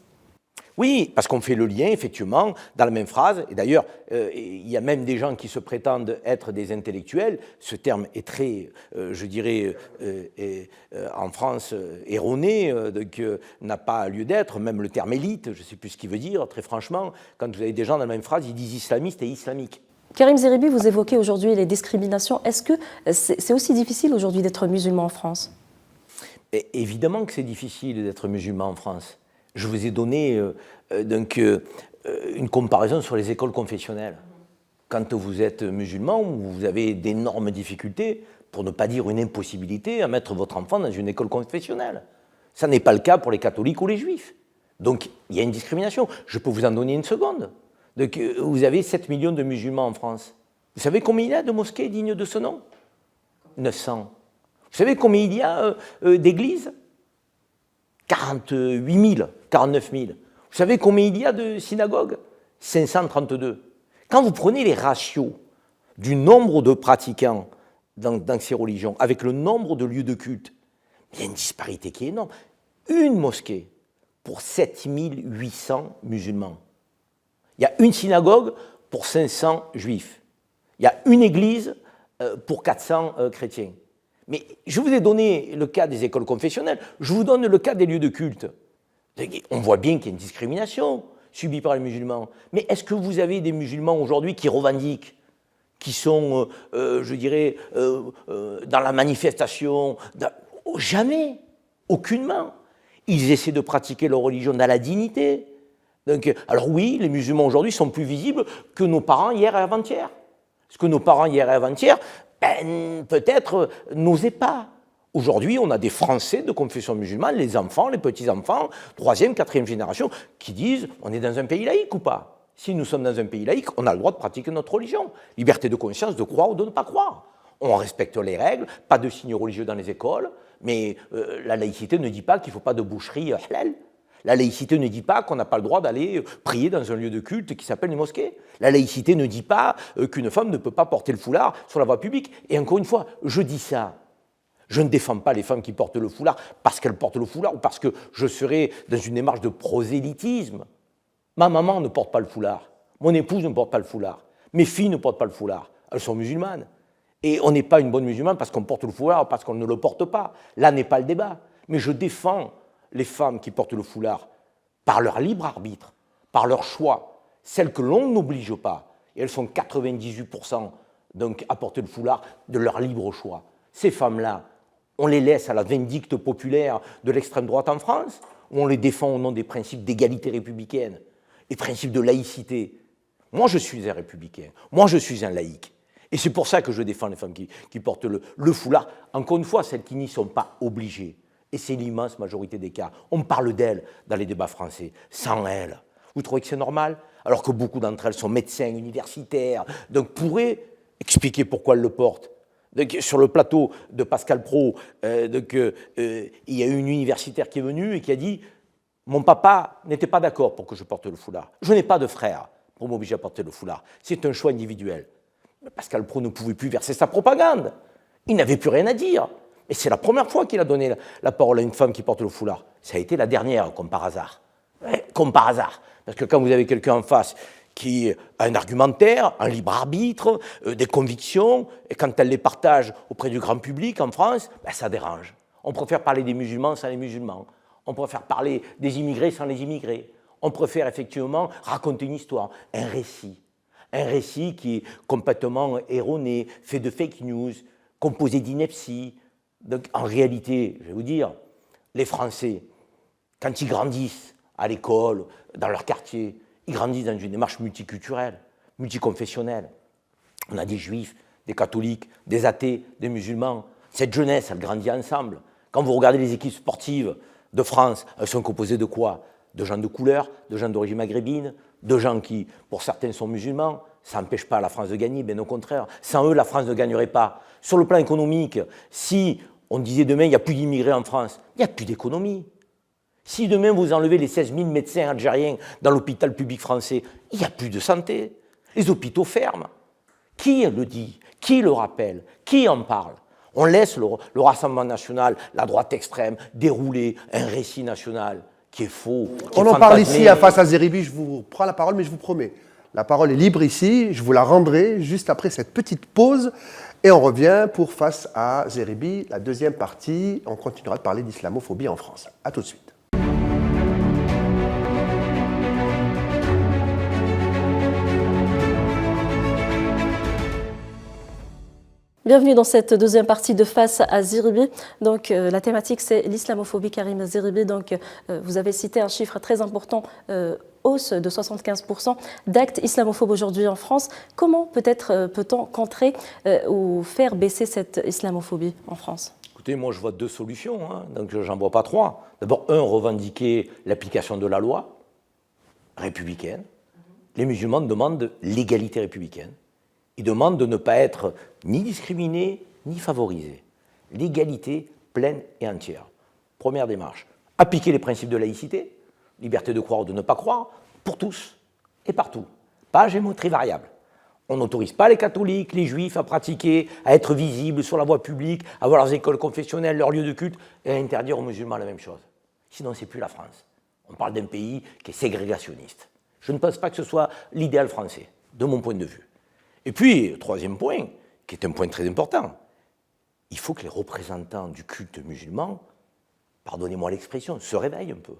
Oui, parce qu'on fait le lien, effectivement, dans la même phrase. Et d'ailleurs, il y a même des gens qui se prétendent être des intellectuels. Ce terme est très, je dirais, en France, erroné, donc n'a pas lieu d'être. Même le terme élite, je ne sais plus ce qu'il veut dire, très franchement. Quand vous avez des gens dans la même phrase, ils disent islamiste et islamique. Karim Zeribi, vous évoquez aujourd'hui les discriminations. Est-ce que c'est aussi difficile aujourd'hui d'être musulman en France ? Et évidemment que c'est difficile d'être musulman en France. Je vous ai donné une comparaison sur les écoles confessionnelles. Quand vous êtes musulman, vous avez d'énormes difficultés, pour ne pas dire une impossibilité, à mettre votre enfant dans une école confessionnelle. Ça n'est pas le cas pour les catholiques ou les juifs. Donc il y a une discrimination. Je peux vous en donner une seconde. Donc, vous avez 7 millions de musulmans en France. Vous savez combien il y a de mosquées dignes de ce nom ? 900. Vous savez combien il y a d'églises ? 48 000, 49 000. Vous savez combien il y a de synagogues ? 532. Quand vous prenez les ratios du nombre de pratiquants dans ces religions avec le nombre de lieux de culte, il y a une disparité qui est énorme. Une mosquée pour 7 800 musulmans. Il y a une synagogue pour 500 juifs. Il y a une église pour 400 chrétiens. Mais je vous ai donné le cas des écoles confessionnelles, je vous donne le cas des lieux de culte. On voit bien qu'il y a une discrimination subie par les musulmans. Mais est-ce que vous avez des musulmans aujourd'hui qui revendiquent, qui sont, je dirais, dans la manifestation ? Jamais, aucunement. Ils essaient de pratiquer leur religion dans la dignité. Donc, alors oui, les musulmans aujourd'hui sont plus visibles que nos parents hier et avant-hier. Parce que nos parents hier et avant-hier, peut-être n'osaient pas. Aujourd'hui, on a des Français de confession musulmane, les enfants, les petits-enfants, 3e, 4e génération, qui disent on est dans un pays laïque ou pas ? Si nous sommes dans un pays laïque, on a le droit de pratiquer notre religion. Liberté de conscience, de croire ou de ne pas croire. On respecte les règles, pas de signes religieux dans les écoles, mais la laïcité ne dit pas qu'il ne faut pas de boucherie halal. La laïcité ne dit pas qu'on n'a pas le droit d'aller prier dans un lieu de culte qui s'appelle une mosquée. La laïcité ne dit pas qu'une femme ne peut pas porter le foulard sur la voie publique. Et encore une fois, je dis ça. Je ne défends pas les femmes qui portent le foulard parce qu'elles portent le foulard ou parce que je serais dans une démarche de prosélytisme. Ma maman ne porte pas le foulard. Mon épouse ne porte pas le foulard. Mes filles ne portent pas le foulard. Elles sont musulmanes. Et on n'est pas une bonne musulmane parce qu'on porte le foulard ou parce qu'on ne le porte pas. Là n'est pas le débat. Mais je défends les femmes qui portent le foulard par leur libre arbitre, par leur choix, celles que l'on n'oblige pas, et elles sont 98% donc à porter le foulard de leur libre choix. Ces femmes-là, on les laisse à la vindicte populaire de l'extrême droite en France, ou on les défend au nom des principes d'égalité républicaine et principes de laïcité. Moi, je suis un républicain, moi, je suis un laïc. Et c'est pour ça que je défends les femmes qui portent le foulard, encore une fois, celles qui n'y sont pas obligées. Et c'est l'immense majorité des cas. On parle d'elles dans les débats français. Sans elles, vous trouvez que c'est normal ? Alors que beaucoup d'entre elles sont médecins, universitaires, donc pourraient expliquer pourquoi elles le portent. Donc, sur le plateau de Pascal Praud, il y a eu une universitaire qui est venue et qui a dit « Mon papa n'était pas d'accord pour que je porte le foulard. Je n'ai pas de frère pour m'obliger à porter le foulard. C'est un choix individuel. » Pascal Praud ne pouvait plus verser sa propagande. Il n'avait plus rien à dire. Et c'est la première fois qu'il a donné la parole à une femme qui porte le foulard. Ça a été la dernière, comme par hasard. Ouais, comme par hasard. Parce que quand vous avez quelqu'un en face qui a un argumentaire, un libre arbitre, des convictions, et quand elle les partage auprès du grand public en France, ça dérange. On préfère parler des musulmans sans les musulmans. On préfère parler des immigrés sans les immigrés. On préfère effectivement raconter une histoire, un récit. un récit qui est complètement erroné, fait de fake news, composé d'inepties. Donc en réalité, je vais vous dire, les Français, quand ils grandissent à l'école, dans leur quartier, ils grandissent dans une démarche multiculturelle, multiconfessionnelle. On a des juifs, des catholiques, des athées, des musulmans. Cette jeunesse, elle grandit ensemble. Quand vous regardez les équipes sportives de France, elles sont composées de quoi? De gens de couleur, de gens d'origine maghrébine, de gens qui, pour certains, sont musulmans. Ça n'empêche pas la France de gagner, bien au contraire. Sans eux, la France ne gagnerait pas. Sur le plan économique, si on disait demain, il n'y a plus d'immigrés en France, il n'y a plus d'économie. Si demain, vous enlevez les 16 000 médecins algériens dans l'hôpital public français, il n'y a plus de santé. Les hôpitaux ferment. Qui le dit? Qui le rappelle? Qui en parle? On laisse le Rassemblement national, la droite extrême, dérouler un récit national qui est faux. On en parle ici à Face à Zeribi, je vous prends la parole, mais je vous promets, la parole est libre ici, je vous la rendrai juste après cette petite pause. Et on revient pour Face à Zeribi, la deuxième partie. On continuera de parler d'islamophobie en France. A tout de suite. Bienvenue dans cette deuxième partie de Face à Zeribi. Donc, la thématique, c'est l'islamophobie. Karim Zeribi, donc, vous avez cité un chiffre très important, hausse de 75% d'actes islamophobes aujourd'hui en France. Comment peut-on contrer ou faire baisser cette islamophobie en France? Écoutez, moi je vois deux solutions, hein, donc j'en vois pas trois. D'abord, revendiquer l'application de la loi républicaine. Les musulmans demandent l'égalité républicaine. Ils demandent de ne pas être ni discriminés, ni favorisés. L'égalité pleine et entière. Première démarche. Appliquer les principes de laïcité, liberté de croire ou de ne pas croire, pour tous et partout. Pas géométrie variable. On n'autorise pas les catholiques, les juifs à pratiquer, à être visibles sur la voie publique, à avoir leurs écoles confessionnelles, leurs lieux de culte, et à interdire aux musulmans la même chose. Sinon, c'est plus la France. On parle d'un pays qui est ségrégationniste. Je ne pense pas que ce soit l'idéal français, de mon point de vue. Et puis, troisième point, qui est un point très important, il faut que les représentants du culte musulman, pardonnez-moi l'expression, se réveillent un peu.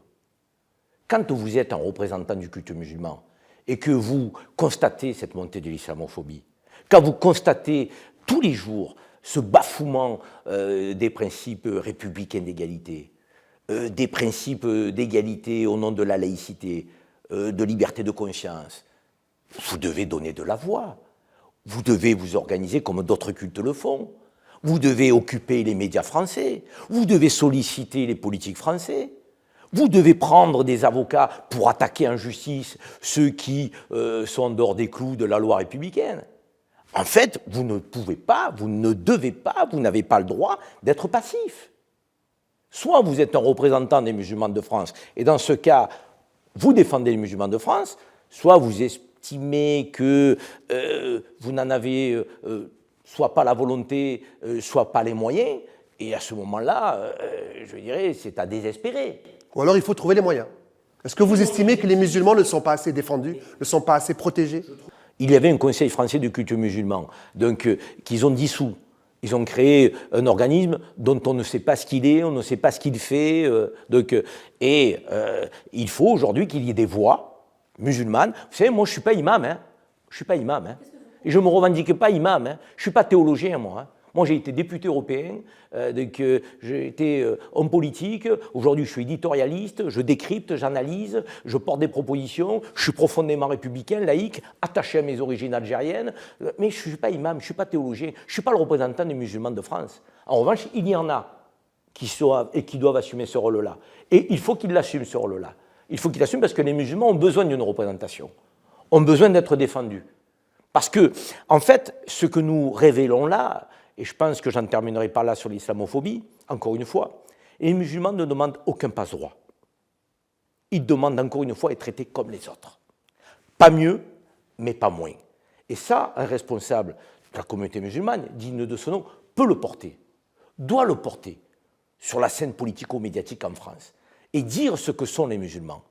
Quand vous êtes un représentant du culte musulman et que vous constatez cette montée de l'islamophobie, quand vous constatez tous les jours ce bafouement des principes républicains d'égalité, des principes d'égalité au nom de la laïcité, de liberté de conscience, vous devez donner de la voix. Vous devez vous organiser comme d'autres cultes le font. Vous devez occuper les médias français. Vous devez solliciter les politiques français. Vous devez prendre des avocats pour attaquer en justice ceux qui sont en dehors des clous de la loi républicaine. En fait, vous ne pouvez pas, vous ne devez pas, vous n'avez pas le droit d'être passif. Soit vous êtes un représentant des musulmans de France, et dans ce cas, vous défendez les musulmans de France, soit vous estimez que vous n'en avez soit pas la volonté, soit pas les moyens, et à ce moment-là, je dirais, c'est à désespérer. Ou alors il faut trouver les moyens. Est-ce que vous estimez que les musulmans ne sont pas assez défendus, ne sont pas assez protégés? Il y avait un conseil français de culte musulman, donc qu'ils ont dissous. Ils ont créé un organisme dont on ne sait pas ce qu'il est, on ne sait pas ce qu'il fait. Il faut aujourd'hui qu'il y ait des voix musulmanes. Vous savez, moi je ne suis pas imam. Hein. Je ne suis pas imam. Hein. Et je ne me revendique pas imam. Hein. Je ne suis pas théologien, moi. Hein. Moi, j'ai été député européen, j'ai été homme politique. Aujourd'hui, je suis éditorialiste, je décrypte, j'analyse, je porte des propositions. Je suis profondément républicain, laïque, attaché à mes origines algériennes. Mais je ne suis pas imam, je ne suis pas théologien, je ne suis pas le représentant des musulmans de France. En revanche, il y en a qui doivent assumer ce rôle-là. Et il faut qu'ils l'assument, ce rôle-là. Il faut qu'ils l'assument parce que les musulmans ont besoin d'une représentation, ont besoin d'être défendus. Parce que, en fait, ce que nous révélons là, et je pense que j'en terminerai par là sur l'islamophobie, encore une fois, les musulmans ne demandent aucun passe-droit. Ils demandent encore une fois à être traités comme les autres. Pas mieux, mais pas moins. Et ça, un responsable de la communauté musulmane, digne de ce nom, peut le porter, doit le porter sur la scène politico-médiatique en France et dire ce que sont les musulmans,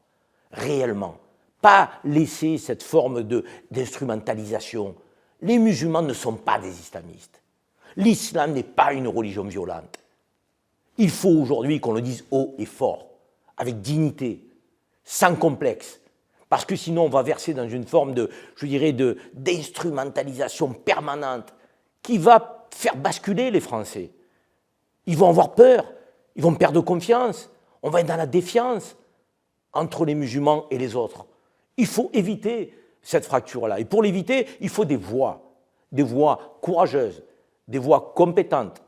réellement. Pas laisser cette forme d'instrumentalisation. Les musulmans ne sont pas des islamistes. L'islam n'est pas une religion violente. Il faut aujourd'hui qu'on le dise haut et fort, avec dignité, sans complexe, Parce que sinon, on va verser dans une forme de, je dirais, d'instrumentalisation permanente qui va faire basculer les Français. Ils vont avoir peur, ils vont perdre confiance, on va être dans la défiance entre les musulmans et les autres. Il faut éviter cette fracture-là. Et pour l'éviter, il faut des voix courageuses, des voix compétentes.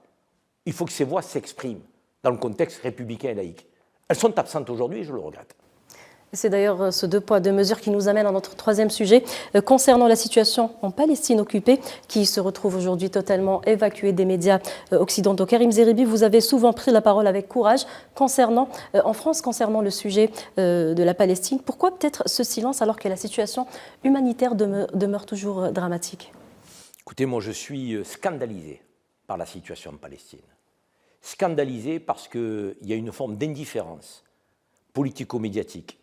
Il faut que ces voix s'expriment dans le contexte républicain et laïque. Elles sont absentes aujourd'hui et je le regrette. C'est d'ailleurs ce 2 poids 2 mesures qui nous amène à notre troisième sujet concernant la situation en Palestine occupée qui se retrouve aujourd'hui totalement évacuée des médias occidentaux. Karim Zeribi, vous avez souvent pris la parole avec courage en France concernant le sujet de la Palestine. Pourquoi peut-être ce silence alors que la situation humanitaire demeure toujours dramatique? Écoutez, moi je suis scandalisé par la situation en Palestine. Scandalisé parce qu'il y a une forme d'indifférence politico-médiatique,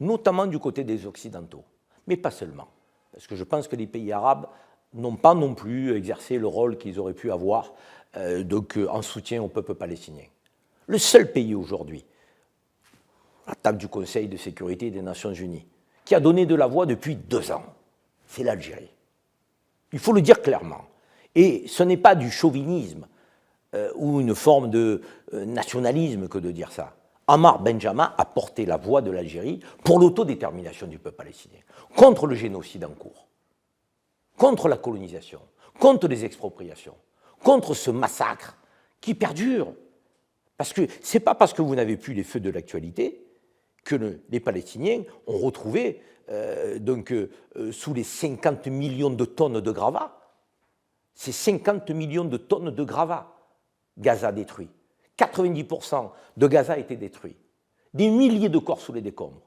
notamment du côté des Occidentaux, mais pas seulement. Parce que je pense que les pays arabes n'ont pas non plus exercé le rôle qu'ils auraient pu avoir en soutien au peuple palestinien. Le seul pays aujourd'hui, à la table du Conseil de sécurité des Nations Unies, qui a donné de la voix depuis 2 ans, c'est l'Algérie. Il faut le dire clairement. Et ce n'est pas du chauvinisme ou une forme de nationalisme que de dire ça. Ammar Benjamin a porté la voix de l'Algérie pour l'autodétermination du peuple palestinien, contre le génocide en cours, contre la colonisation, contre les expropriations, contre ce massacre qui perdure. Parce que ce n'est pas parce que vous n'avez plus les feux de l'actualité que les Palestiniens ont retrouvé sous les 50 millions de tonnes de gravats, c'est 50 millions de tonnes de gravats, Gaza détruit. 90% de Gaza a été détruit. Des milliers de corps sous les décombres.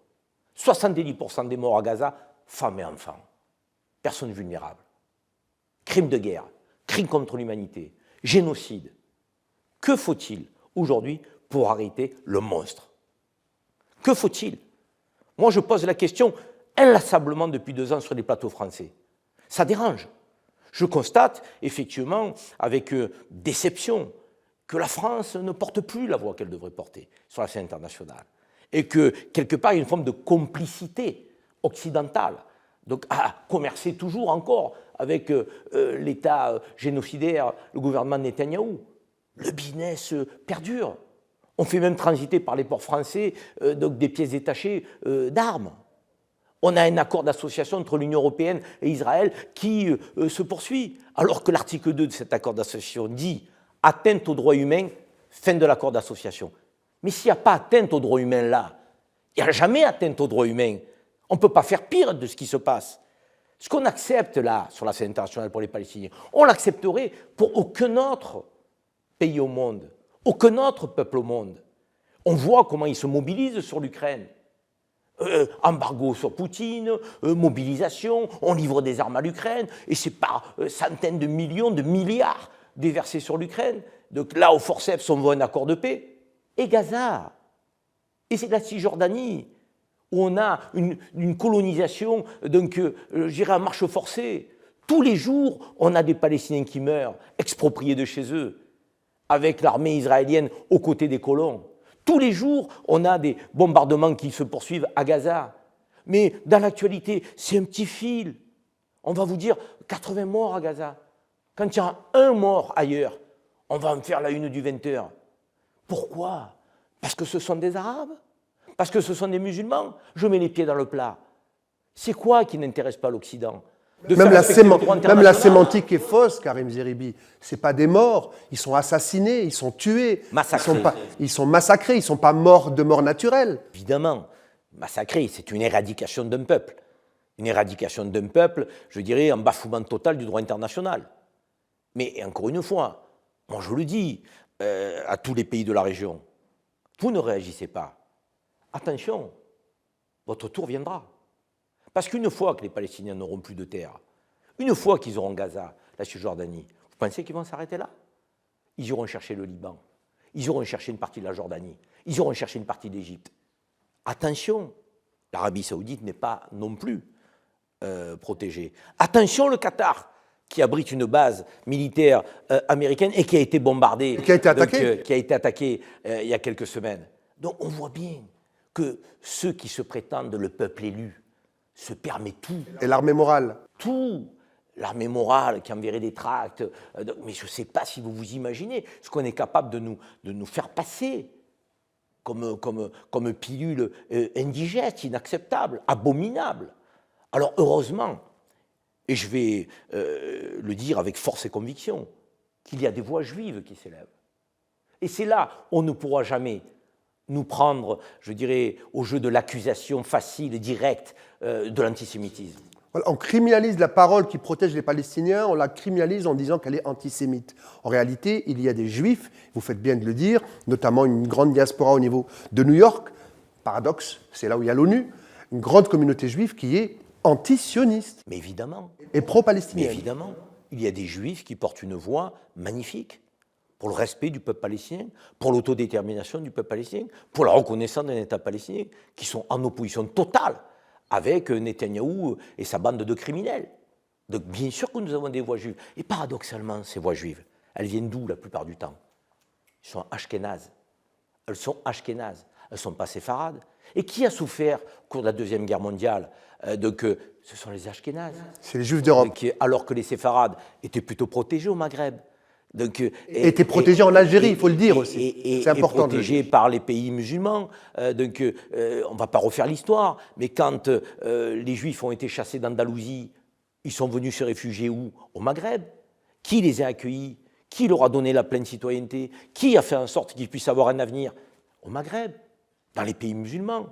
70% des morts à Gaza, femmes et enfants. Personnes vulnérables. Crimes de guerre, crimes contre l'humanité, génocide. Que faut-il aujourd'hui pour arrêter le monstre? Que faut-il? Moi, je pose la question inlassablement depuis 2 ans sur les plateaux français. Ça dérange. Je constate effectivement avec déception que la France ne porte plus la voix qu'elle devrait porter sur la scène internationale et que quelque part il y a une forme de complicité occidentale, donc à commercer toujours encore avec l'État génocidaire, le gouvernement de Netanyahou. Le business perdure. On fait même transiter par les ports français des pièces détachées d'armes. On a un accord d'association entre l'Union européenne et Israël qui se poursuit, alors que l'article 2 de cet accord d'association dit « atteinte aux droits humains, fin de l'accord d'association ». Mais s'il n'y a pas atteinte aux droits humains là, il n'y a jamais atteinte aux droits humains. On ne peut pas faire pire de ce qui se passe. Ce qu'on accepte là, sur la scène internationale pour les Palestiniens, on l'accepterait pour aucun autre pays au monde, aucun autre peuple au monde. On voit comment ils se mobilisent sur l'Ukraine. Embargo sur Poutine, mobilisation, on livre des armes à l'Ukraine, et c'est par centaines de millions, de milliards déversés sur l'Ukraine. Donc là, au forceps, on voit un accord de paix. Et Gaza, et c'est la Cisjordanie, où on a une colonisation, donc je dirais à marche forcée. Tous les jours, on a des Palestiniens qui meurent, expropriés de chez eux, avec l'armée israélienne aux côtés des colons. Tous les jours, on a des bombardements qui se poursuivent à Gaza. Mais dans l'actualité, c'est un petit fil. On va vous dire 80 morts à Gaza. Quand il y a un mort ailleurs, on va en faire la une du 20h. Pourquoi? Parce que ce sont des Arabes? Parce que ce sont des musulmans? Je mets les pieds dans le plat. C'est quoi qui n'intéresse pas l'Occident? Même la sémantique est fausse, Karim Zeribi. Ce n'est pas des morts, ils sont assassinés, ils sont tués, ils sont massacrés, ils ne sont pas morts de mort naturelle. Évidemment, massacrés, c'est une éradication d'un peuple. Une éradication d'un peuple, je dirais, en bafouement total du droit international. Mais encore une fois, moi je le dis à tous les pays de la région, vous ne réagissez pas. Attention, votre tour viendra. Parce qu'une fois que les Palestiniens n'auront plus de terre, une fois qu'ils auront Gaza, la Cisjordanie, vous pensez qu'ils vont s'arrêter là? Ils iront chercher le Liban, ils iront chercher une partie de la Jordanie, ils iront chercher une partie d'Égypte. Attention, l'Arabie Saoudite n'est pas non plus protégée. Attention, le Qatar, qui abrite une base militaire américaine et qui a été bombardée, qui a été attaquée il y a quelques semaines. Donc on voit bien que ceux qui se prétendent le peuple élu se permet tout. Et l'armée morale? Tout. L'armée morale qui enverrait des tracts. Mais je ne sais pas si vous vous imaginez ce qu'on est capable de nous faire passer comme pilule indigeste, inacceptable, abominable. Alors heureusement, et je vais le dire avec force et conviction, qu'il y a des voix juives qui s'élèvent. Et c'est là où on ne pourra jamais nous prendre, je dirais, au jeu de l'accusation facile et directe de l'antisémitisme. Voilà, on criminalise la parole qui protège les Palestiniens, on la criminalise en disant qu'elle est antisémite. En réalité, il y a des juifs, vous faites bien de le dire, notamment une grande diaspora au niveau de New York, paradoxe, c'est là où il y a l'ONU, une grande communauté juive qui est anti-sioniste. Mais évidemment. Et pro-palestinienne. Mais évidemment, il y a des juifs qui portent une voix magnifique pour le respect du peuple palestinien, pour l'autodétermination du peuple palestinien, pour la reconnaissance d'un État palestinien, qui sont en opposition totale avec Netanyahou et sa bande de criminels. Donc bien sûr que nous avons des voix juives. Et paradoxalement, ces voix juives, elles viennent d'où la plupart du temps? Elles sont ashkénazes. Elles sont ashkénazes. Elles ne sont pas séfarades. Et qui a souffert au cours de la Deuxième Guerre mondiale? Ce sont les ashkénazes. C'est les juifs d'Europe. Alors que les séfarades étaient plutôt protégés au Maghreb. Étaient protégés en Algérie, il faut le dire aussi. C'est important. Protégés par les pays musulmans. On ne va pas refaire l'histoire, mais quand les Juifs ont été chassés d'Andalousie, ils sont venus se réfugier où? Au Maghreb. Qui les a accueillis? Qui leur a donné la pleine citoyenneté? Qui a fait en sorte qu'ils puissent avoir un avenir? Au Maghreb, dans les pays musulmans.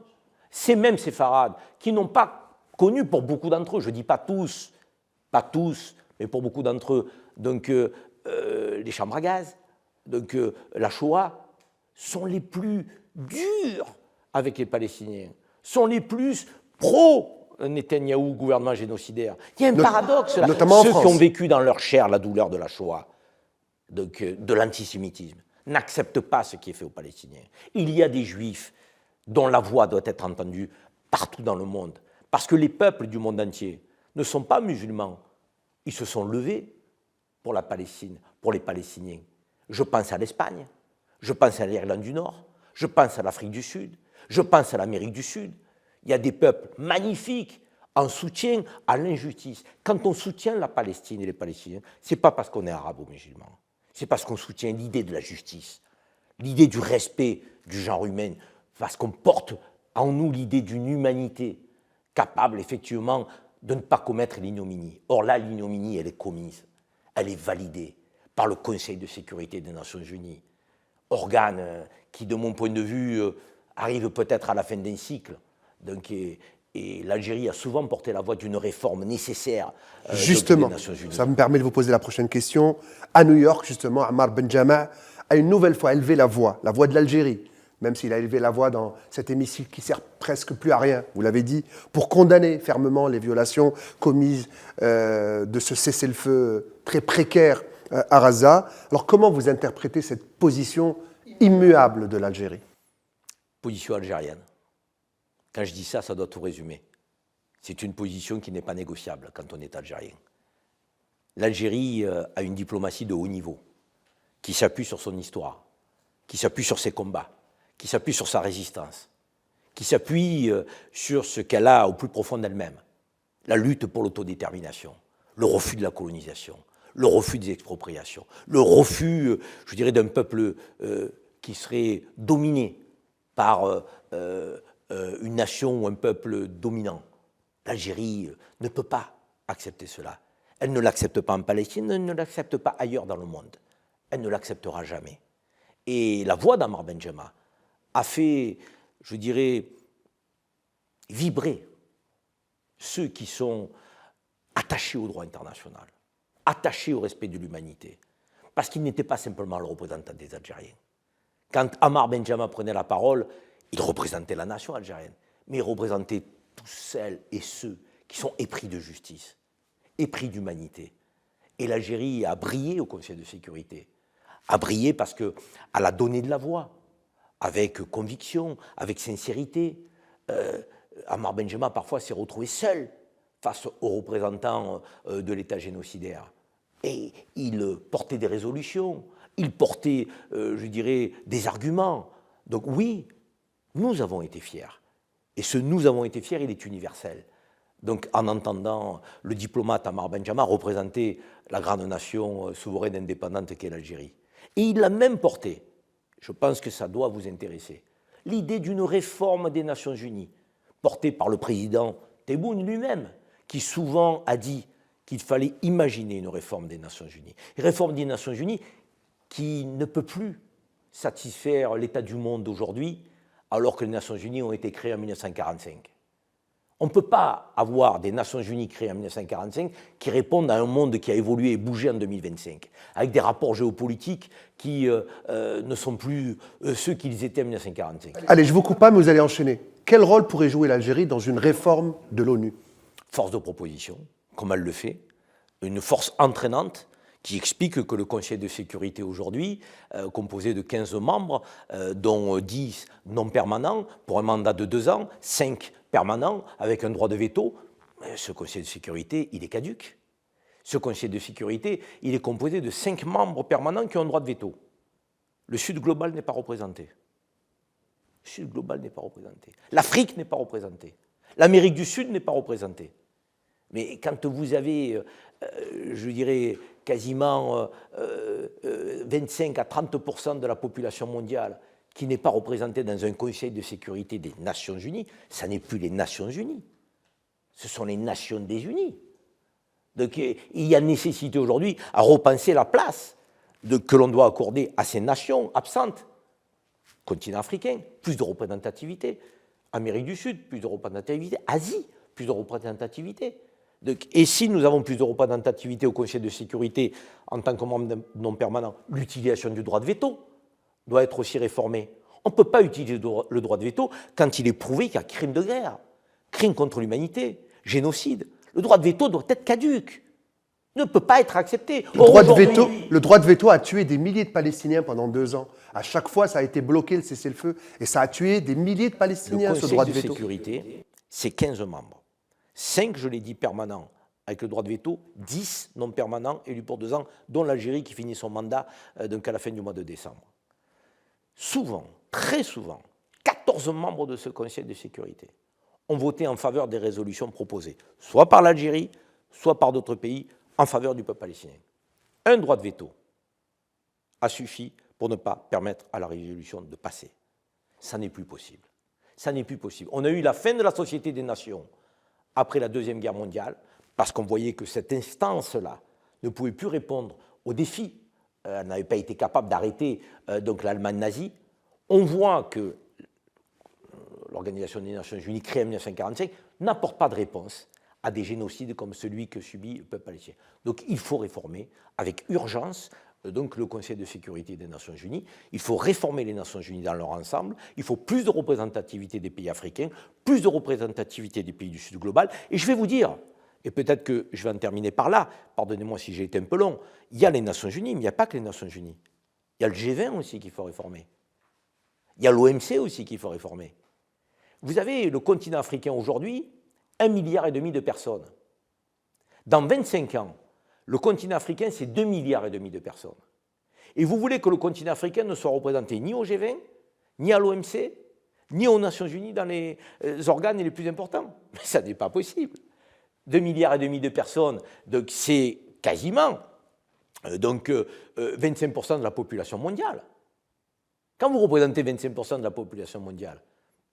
Ces mêmes séfarades qui n'ont pas connu pour beaucoup d'entre eux, je ne dis pas tous, mais pour beaucoup d'entre eux, les chambres à gaz, la Shoah, sont les plus durs avec les Palestiniens, sont les plus pro-Netanyahou, gouvernement génocidaire. Il y a un paradoxe là. Notamment ceux en France. qui ont vécu dans leur chair la douleur de la Shoah, de l'antisémitisme, n'acceptent pas ce qui est fait aux Palestiniens. Il y a des Juifs dont la voix doit être entendue partout dans le monde, parce que les peuples du monde entier ne sont pas musulmans. Ils se sont levés pour la Palestine, pour les Palestiniens. Je pense à l'Espagne, je pense à l'Irlande du Nord, je pense à l'Afrique du Sud, je pense à l'Amérique du Sud. Il y a des peuples magnifiques en soutien à l'injustice. Quand on soutient la Palestine et les Palestiniens, ce n'est pas parce qu'on est arabe ou musulman, c'est parce qu'on soutient l'idée de la justice, l'idée du respect du genre humain, parce qu'on porte en nous l'idée d'une humanité capable effectivement de ne pas commettre l'ignominie. Or là, l'ignominie, elle est commise. Elle est validée par le Conseil de sécurité des Nations Unies, organe qui, de mon point de vue, arrive peut-être à la fin d'un cycle. Et l'Algérie a souvent porté la voix d'une réforme nécessaire justement, des Nations Unies. Ça me permet de vous poser la prochaine question. À New York, justement, Ammar Benjama a une nouvelle fois élevé la voix de l'Algérie, même s'il a élevé la voix dans cet hémicycle qui sert presque plus à rien, vous l'avez dit, pour condamner fermement les violations commises de ce cessez-le-feu très précaire à Gaza. Alors comment vous interprétez cette position immuable de l'Algérie? Position algérienne. Quand je dis ça, ça doit tout résumer. C'est une position qui n'est pas négociable quand on est algérien. L'Algérie a une diplomatie de haut niveau, qui s'appuie sur son histoire, qui s'appuie sur ses combats, qui s'appuie sur sa résistance, qui s'appuie sur ce qu'elle a au plus profond d'elle-même, la lutte pour l'autodétermination, le refus de la colonisation, le refus des expropriations, le refus, je dirais, d'un peuple qui serait dominé par une nation ou un peuple dominant. L'Algérie ne peut pas accepter cela. Elle ne l'accepte pas en Palestine, elle ne l'accepte pas ailleurs dans le monde. Elle ne l'acceptera jamais. Et la voix d'Ammar Benjama a fait, je dirais, vibrer ceux qui sont attachés au droit international, attachés au respect de l'humanité, parce qu'il n'était pas simplement le représentant des Algériens. Quand Ammar Benjama prenait la parole, il représentait la nation algérienne, mais il représentait tous celles et ceux qui sont épris de justice, épris d'humanité. Et l'Algérie a brillé au Conseil de sécurité, a brillé parce qu'elle a donné de la voix, avec conviction, avec sincérité. Ammar Benjama, parfois, s'est retrouvé seul face aux représentants de l'État génocidaire. Et il portait des résolutions, il portait, je dirais, des arguments. Donc oui, nous avons été fiers. Et ce « nous avons été fiers », il est universel. Donc, en entendant le diplomate Ammar Benjama représenter la grande nation souveraine indépendante qu'est l'Algérie. Et il l'a même porté, je pense que ça doit vous intéresser, l'idée d'une réforme des Nations Unies, portée par le président Tebboune lui-même, qui souvent a dit qu'il fallait imaginer une réforme des Nations Unies. Une réforme des Nations Unies qui ne peut plus satisfaire l'état du monde d'aujourd'hui, alors que les Nations Unies ont été créées en 1945. On ne peut pas avoir des Nations Unies créées en 1945 qui répondent à un monde qui a évolué et bougé en 2025, avec des rapports géopolitiques qui ne sont plus ceux qu'ils étaient en 1945. Allez, je ne vous coupe pas, mais vous allez enchaîner. Quel rôle pourrait jouer l'Algérie dans une réforme de l'ONU? Force de proposition, comme elle le fait, une force entraînante qui explique que le Conseil de sécurité aujourd'hui, composé de 15 membres, dont 10 non permanents, pour un mandat de 2 ans, 5 permanents, avec un droit de veto, ce Conseil de sécurité, il est caduc. Ce Conseil de sécurité, il est composé de 5 membres permanents qui ont un droit de veto. Le Sud global n'est pas représenté. Le Sud global n'est pas représenté. L'Afrique n'est pas représentée. L'Amérique du Sud n'est pas représentée. Mais quand vous avez, je dirais, quasiment 25 à 30% de la population mondiale qui n'est pas représentée dans un Conseil de sécurité des Nations Unies, ça n'est plus les Nations Unies, ce sont les Nations des Unies. Donc il y a nécessité aujourd'hui à repenser la place que l'on doit accorder à ces nations absentes. Continent africain, plus de représentativité. Amérique du Sud, plus de représentativité. Asie, plus de représentativité. Et si nous avons plus de représentativité au Conseil de sécurité en tant que membre non permanent, l'utilisation du droit de veto doit être aussi réformée. On ne peut pas utiliser le droit de veto quand il est prouvé qu'il y a crime de guerre, crime contre l'humanité, génocide. Le droit de veto doit être caduc, ne peut pas être accepté. Le droit de veto a tué des milliers de Palestiniens pendant 2 ans. À chaque fois, ça a été bloqué, le cessez-le-feu, et ça a tué des milliers de Palestiniens, ce droit de veto. Le Conseil de sécurité, c'est 15 membres. 5, je l'ai dit, permanents, avec le droit de veto, 10 non permanents, élus pour 2 ans, dont l'Algérie qui finit son mandat donc à la fin du mois de décembre. Souvent, très souvent, 14 membres de ce Conseil de sécurité ont voté en faveur des résolutions proposées, soit par l'Algérie, soit par d'autres pays, en faveur du peuple palestinien. Un droit de veto a suffi pour ne pas permettre à la résolution de passer. Ça n'est plus possible. Ça n'est plus possible. On a eu la fin de la Société des Nations après la Deuxième Guerre mondiale, parce qu'on voyait que cette instance-là ne pouvait plus répondre aux défis. Elle n'avait pas été capable d'arrêter donc l'Allemagne nazie. On voit que l'Organisation des Nations Unies, créée en 1945, n'apporte pas de réponse à des génocides comme celui que subit le peuple palestinien. Donc il faut réformer avec urgence donc, le Conseil de sécurité des Nations Unies. Il faut réformer les Nations Unies dans leur ensemble. Il faut plus de représentativité des pays africains, plus de représentativité des pays du Sud global. Et je vais vous dire, et peut-être que je vais en terminer par là, pardonnez-moi si j'ai été un peu long, il y a les Nations Unies, mais il n'y a pas que les Nations Unies. Il y a le G20 aussi qu'il faut réformer. Il y a l'OMC aussi qu'il faut réformer. Vous avez le continent africain aujourd'hui, 1,5 milliard de personnes. Dans 25 ans, le continent africain, c'est 2,5 milliards de personnes. Et vous voulez que le continent africain ne soit représenté ni au G20, ni à l'OMC, ni aux Nations Unies dans les organes les plus importants. Mais ça n'est pas possible. 2,5 milliards de personnes, donc c'est quasiment 25% de la population mondiale. Quand vous représentez 25% de la population mondiale,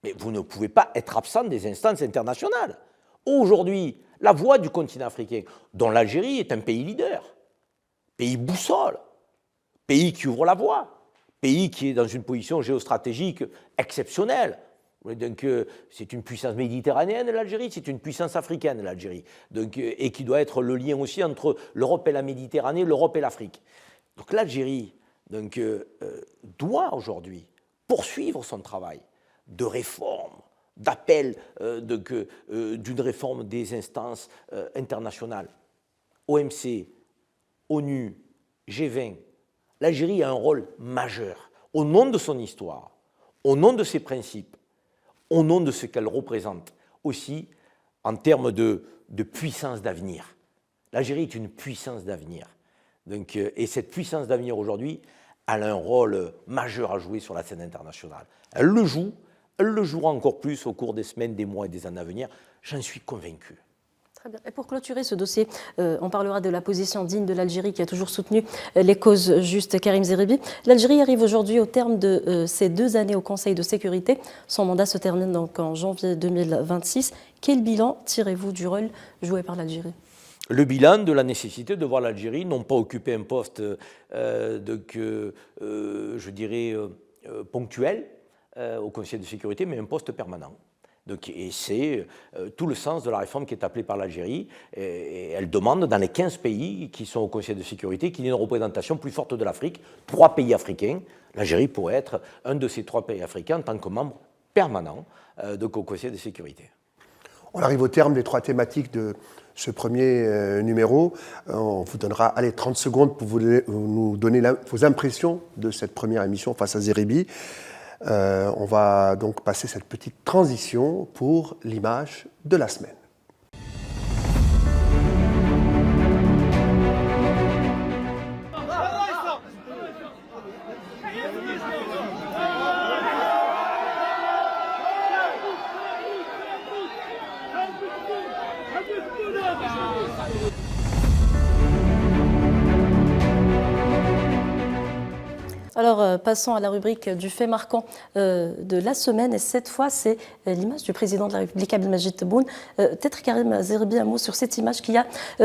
mais vous ne pouvez pas être absent des instances internationales. Aujourd'hui, la voix du continent africain, dont l'Algérie est un pays leader, pays boussole, pays qui ouvre la voie, pays qui est dans une position géostratégique exceptionnelle. Donc, c'est une puissance méditerranéenne, l'Algérie, c'est une puissance africaine, l'Algérie, et qui doit être le lien aussi entre l'Europe et la Méditerranée, l'Europe et l'Afrique. Donc l'Algérie doit aujourd'hui poursuivre son travail de réforme, d'appel d'une réforme des instances internationales. OMC, ONU, G20, l'Algérie a un rôle majeur au nom de son histoire, au nom de ses principes, au nom de ce qu'elle représente, aussi en termes de puissance d'avenir. L'Algérie est une puissance d'avenir. Et cette puissance d'avenir aujourd'hui, elle a un rôle majeur à jouer sur la scène internationale. Elle le jouera encore plus au cours des semaines, des mois et des années à venir, j'en suis convaincu. Très bien. Et pour clôturer ce dossier, on parlera de la position digne de l'Algérie qui a toujours soutenu les causes justes Karim Zeribi. L'Algérie arrive aujourd'hui au terme de ses 2 années au Conseil de sécurité. Son mandat se termine donc en janvier 2026. Quel bilan tirez-vous du rôle joué par l'Algérie ? Le bilan de la nécessité de voir l'Algérie non pas occuper un poste ponctuel au Conseil de sécurité, mais un poste permanent. Donc, et c'est tout le sens de la réforme qui est appelée par l'Algérie. Et elle demande, dans les 15 pays qui sont au Conseil de sécurité, qu'il y ait une représentation plus forte de l'Afrique. 3 pays africains. L'Algérie pourrait être un de ces 3 pays africains en tant que membre permanent au Conseil de sécurité. On arrive au terme des 3 thématiques de ce premier numéro. On vous donnera 30 secondes pour nous donner vos impressions de cette première émission face à Zeribi. On va donc passer cette petite transition pour l'image de la semaine. Alors, passons à la rubrique du fait marquant de la semaine. Et cette fois, c'est l'image du président de la République, Abdelmadjid Tebboune. Peut-être Karim Zeribi, un mot sur cette image qui a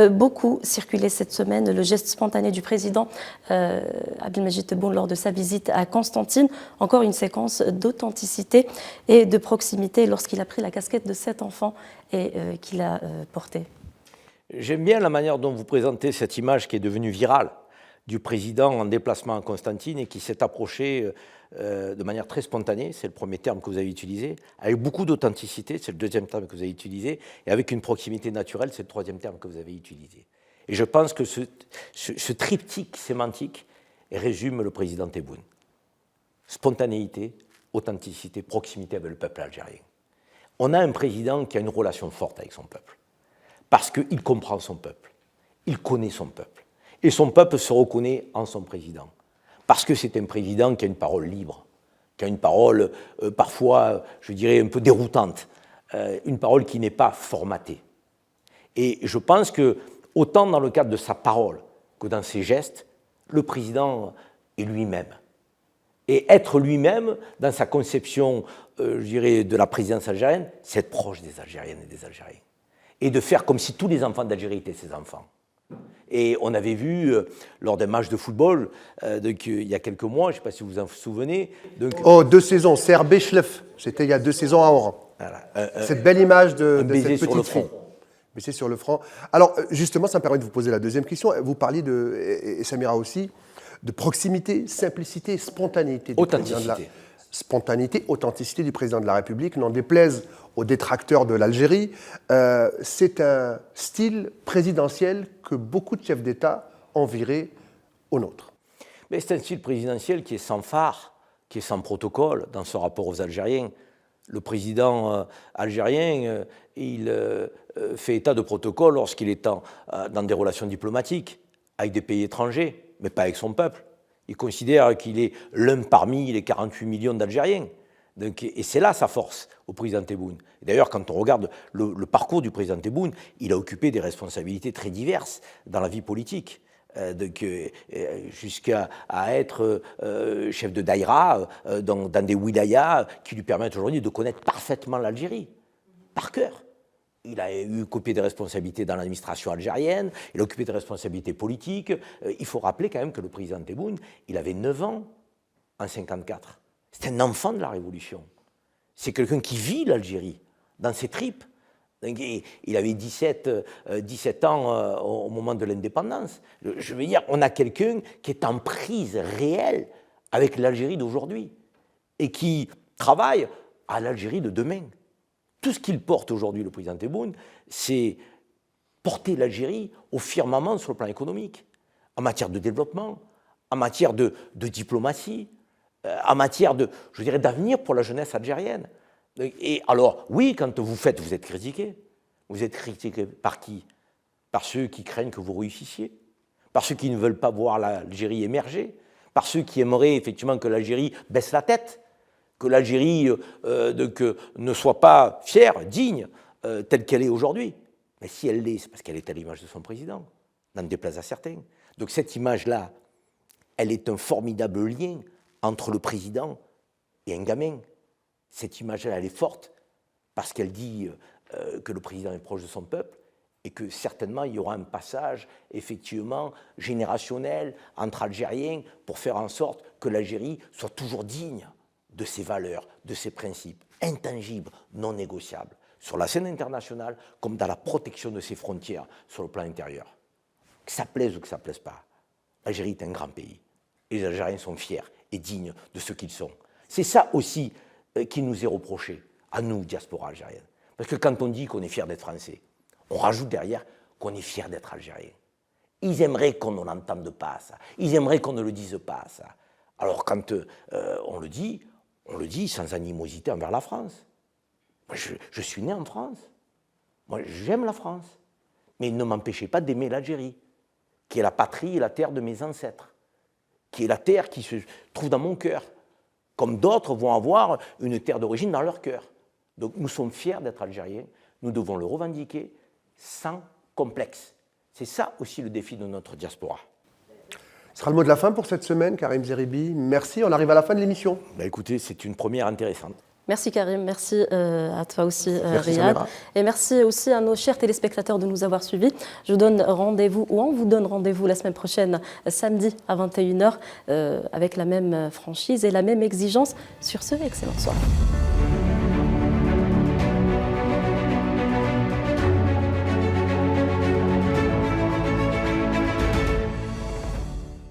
beaucoup circulé cette semaine. Le geste spontané du président Abdelmadjid Tebboune lors de sa visite à Constantine. Encore une séquence d'authenticité et de proximité lorsqu'il a pris la casquette de 7 enfants et qu'il a portée. J'aime bien la manière dont vous présentez cette image qui est devenue virale du président en déplacement à Constantine et qui s'est approché de manière très spontanée, c'est le premier terme que vous avez utilisé, avec beaucoup d'authenticité, c'est le deuxième terme que vous avez utilisé, et avec une proximité naturelle, c'est le troisième terme que vous avez utilisé. Et je pense que ce triptyque sémantique résume le président Tebboune. Spontanéité, authenticité, proximité avec le peuple algérien. On a un président qui a une relation forte avec son peuple, parce qu'il comprend son peuple, il connaît son peuple. Et son peuple se reconnaît en son président. Parce que c'est un président qui a une parole libre, qui a une parole parfois, je dirais, un peu déroutante, une parole qui n'est pas formatée. Et je pense que, autant dans le cadre de sa parole que dans ses gestes, le président est lui-même. Et être lui-même, dans sa conception, je dirais, de la présidence algérienne, c'est être proche des Algériennes et des Algériens. Et de faire comme si tous les enfants d'Algérie étaient ses enfants. Et on avait vu, lors d'un match de football, il y a quelques mois, je ne sais pas si vous vous en souvenez. 2 saisons, CRB Schlef, c'était il y a 2 saisons à Oran. Voilà, cette belle image de cette petite fille. Baiser sur le front. Alors, justement, ça me permet de vous poser la deuxième question. Vous parliez, et Samira aussi, de proximité, simplicité et spontanéité. Spontanéité, authenticité du président de la République, n'en déplaise aux détracteurs de l'Algérie. C'est un style présidentiel que beaucoup de chefs d'État envieraient au nôtre. Mais c'est un style présidentiel qui est sans phare, qui est sans protocole dans ce rapport aux Algériens. Le président algérien, il fait état de protocole lorsqu'il est dans des relations diplomatiques avec des pays étrangers, mais pas avec son peuple. Il considère qu'il est l'un parmi les 48 millions d'Algériens. Et c'est là sa force au président Tebboune. D'ailleurs, quand on regarde le parcours du président Tebboune, il a occupé des responsabilités très diverses dans la vie politique. Jusqu'à être chef de daïra dans des wilayas qui lui permettent aujourd'hui de connaître parfaitement l'Algérie, par cœur. Il a occupé des responsabilités dans l'administration algérienne, il a occupé des responsabilités politiques. Il faut rappeler quand même que le président Tebboune, il avait 9 ans en 1954. C'est un enfant de la Révolution. C'est quelqu'un qui vit l'Algérie dans ses tripes. Il avait 17 ans au moment de l'indépendance. Je veux dire, on a quelqu'un qui est en prise réelle avec l'Algérie d'aujourd'hui et qui travaille à l'Algérie de demain. Tout ce qu'il porte aujourd'hui, le président Tebboune, c'est porter l'Algérie au firmament sur le plan économique, en matière de développement, en matière de diplomatie, en matière d'avenir pour la jeunesse algérienne. Et alors, oui, quand vous êtes critiqué. Vous êtes critiqué par qui? Par ceux qui craignent que vous réussissiez, par ceux qui ne veulent pas voir l'Algérie émerger, par ceux qui aimeraient effectivement que l'Algérie baisse la tête, que l'Algérie ne soit pas fière, digne, telle qu'elle est aujourd'hui. Mais si elle l'est, c'est parce qu'elle est à l'image de son président, n'en déplaise à certains. Donc cette image-là, elle est un formidable lien entre le président et un gamin. Cette image-là, elle est forte parce qu'elle dit que le président est proche de son peuple et que certainement il y aura un passage effectivement générationnel entre Algériens pour faire en sorte que l'Algérie soit toujours digne de ses valeurs, de ses principes intangibles, non négociables, sur la scène internationale comme dans la protection de ses frontières sur le plan intérieur. Que ça plaise ou que ça ne plaise pas, l'Algérie est un grand pays et les Algériens sont fiers et dignes de ce qu'ils sont. C'est ça aussi qui nous est reproché, à nous, diaspora algérienne. Parce que quand on dit qu'on est fier d'être français, on rajoute derrière qu'on est fier d'être algérien. Ils aimeraient qu'on n'entende pas ça. Ils aimeraient qu'on ne le dise pas ça. Alors quand on le dit sans animosité envers la France. Moi, je suis né en France. Moi, j'aime la France. Mais ne m'empêchez pas d'aimer l'Algérie, qui est la patrie et la terre de mes ancêtres, qui est la terre qui se trouve dans mon cœur, comme d'autres vont avoir une terre d'origine dans leur cœur. Donc nous sommes fiers d'être algériens, nous devons le revendiquer sans complexe. C'est ça aussi le défi de notre diaspora. Ce sera le mot de la fin pour cette semaine, Karim Zeribi. Merci, on arrive à la fin de l'émission. Écoutez, c'est une première intéressante. Merci Karim, merci à toi aussi Merci, Riyad. Samira. Et merci aussi à nos chers téléspectateurs de nous avoir suivis. Je vous donne rendez-vous, ou on vous donne rendez-vous la semaine prochaine, samedi à 21h, avec la même franchise et la même exigence. Sur ce, excellent soir.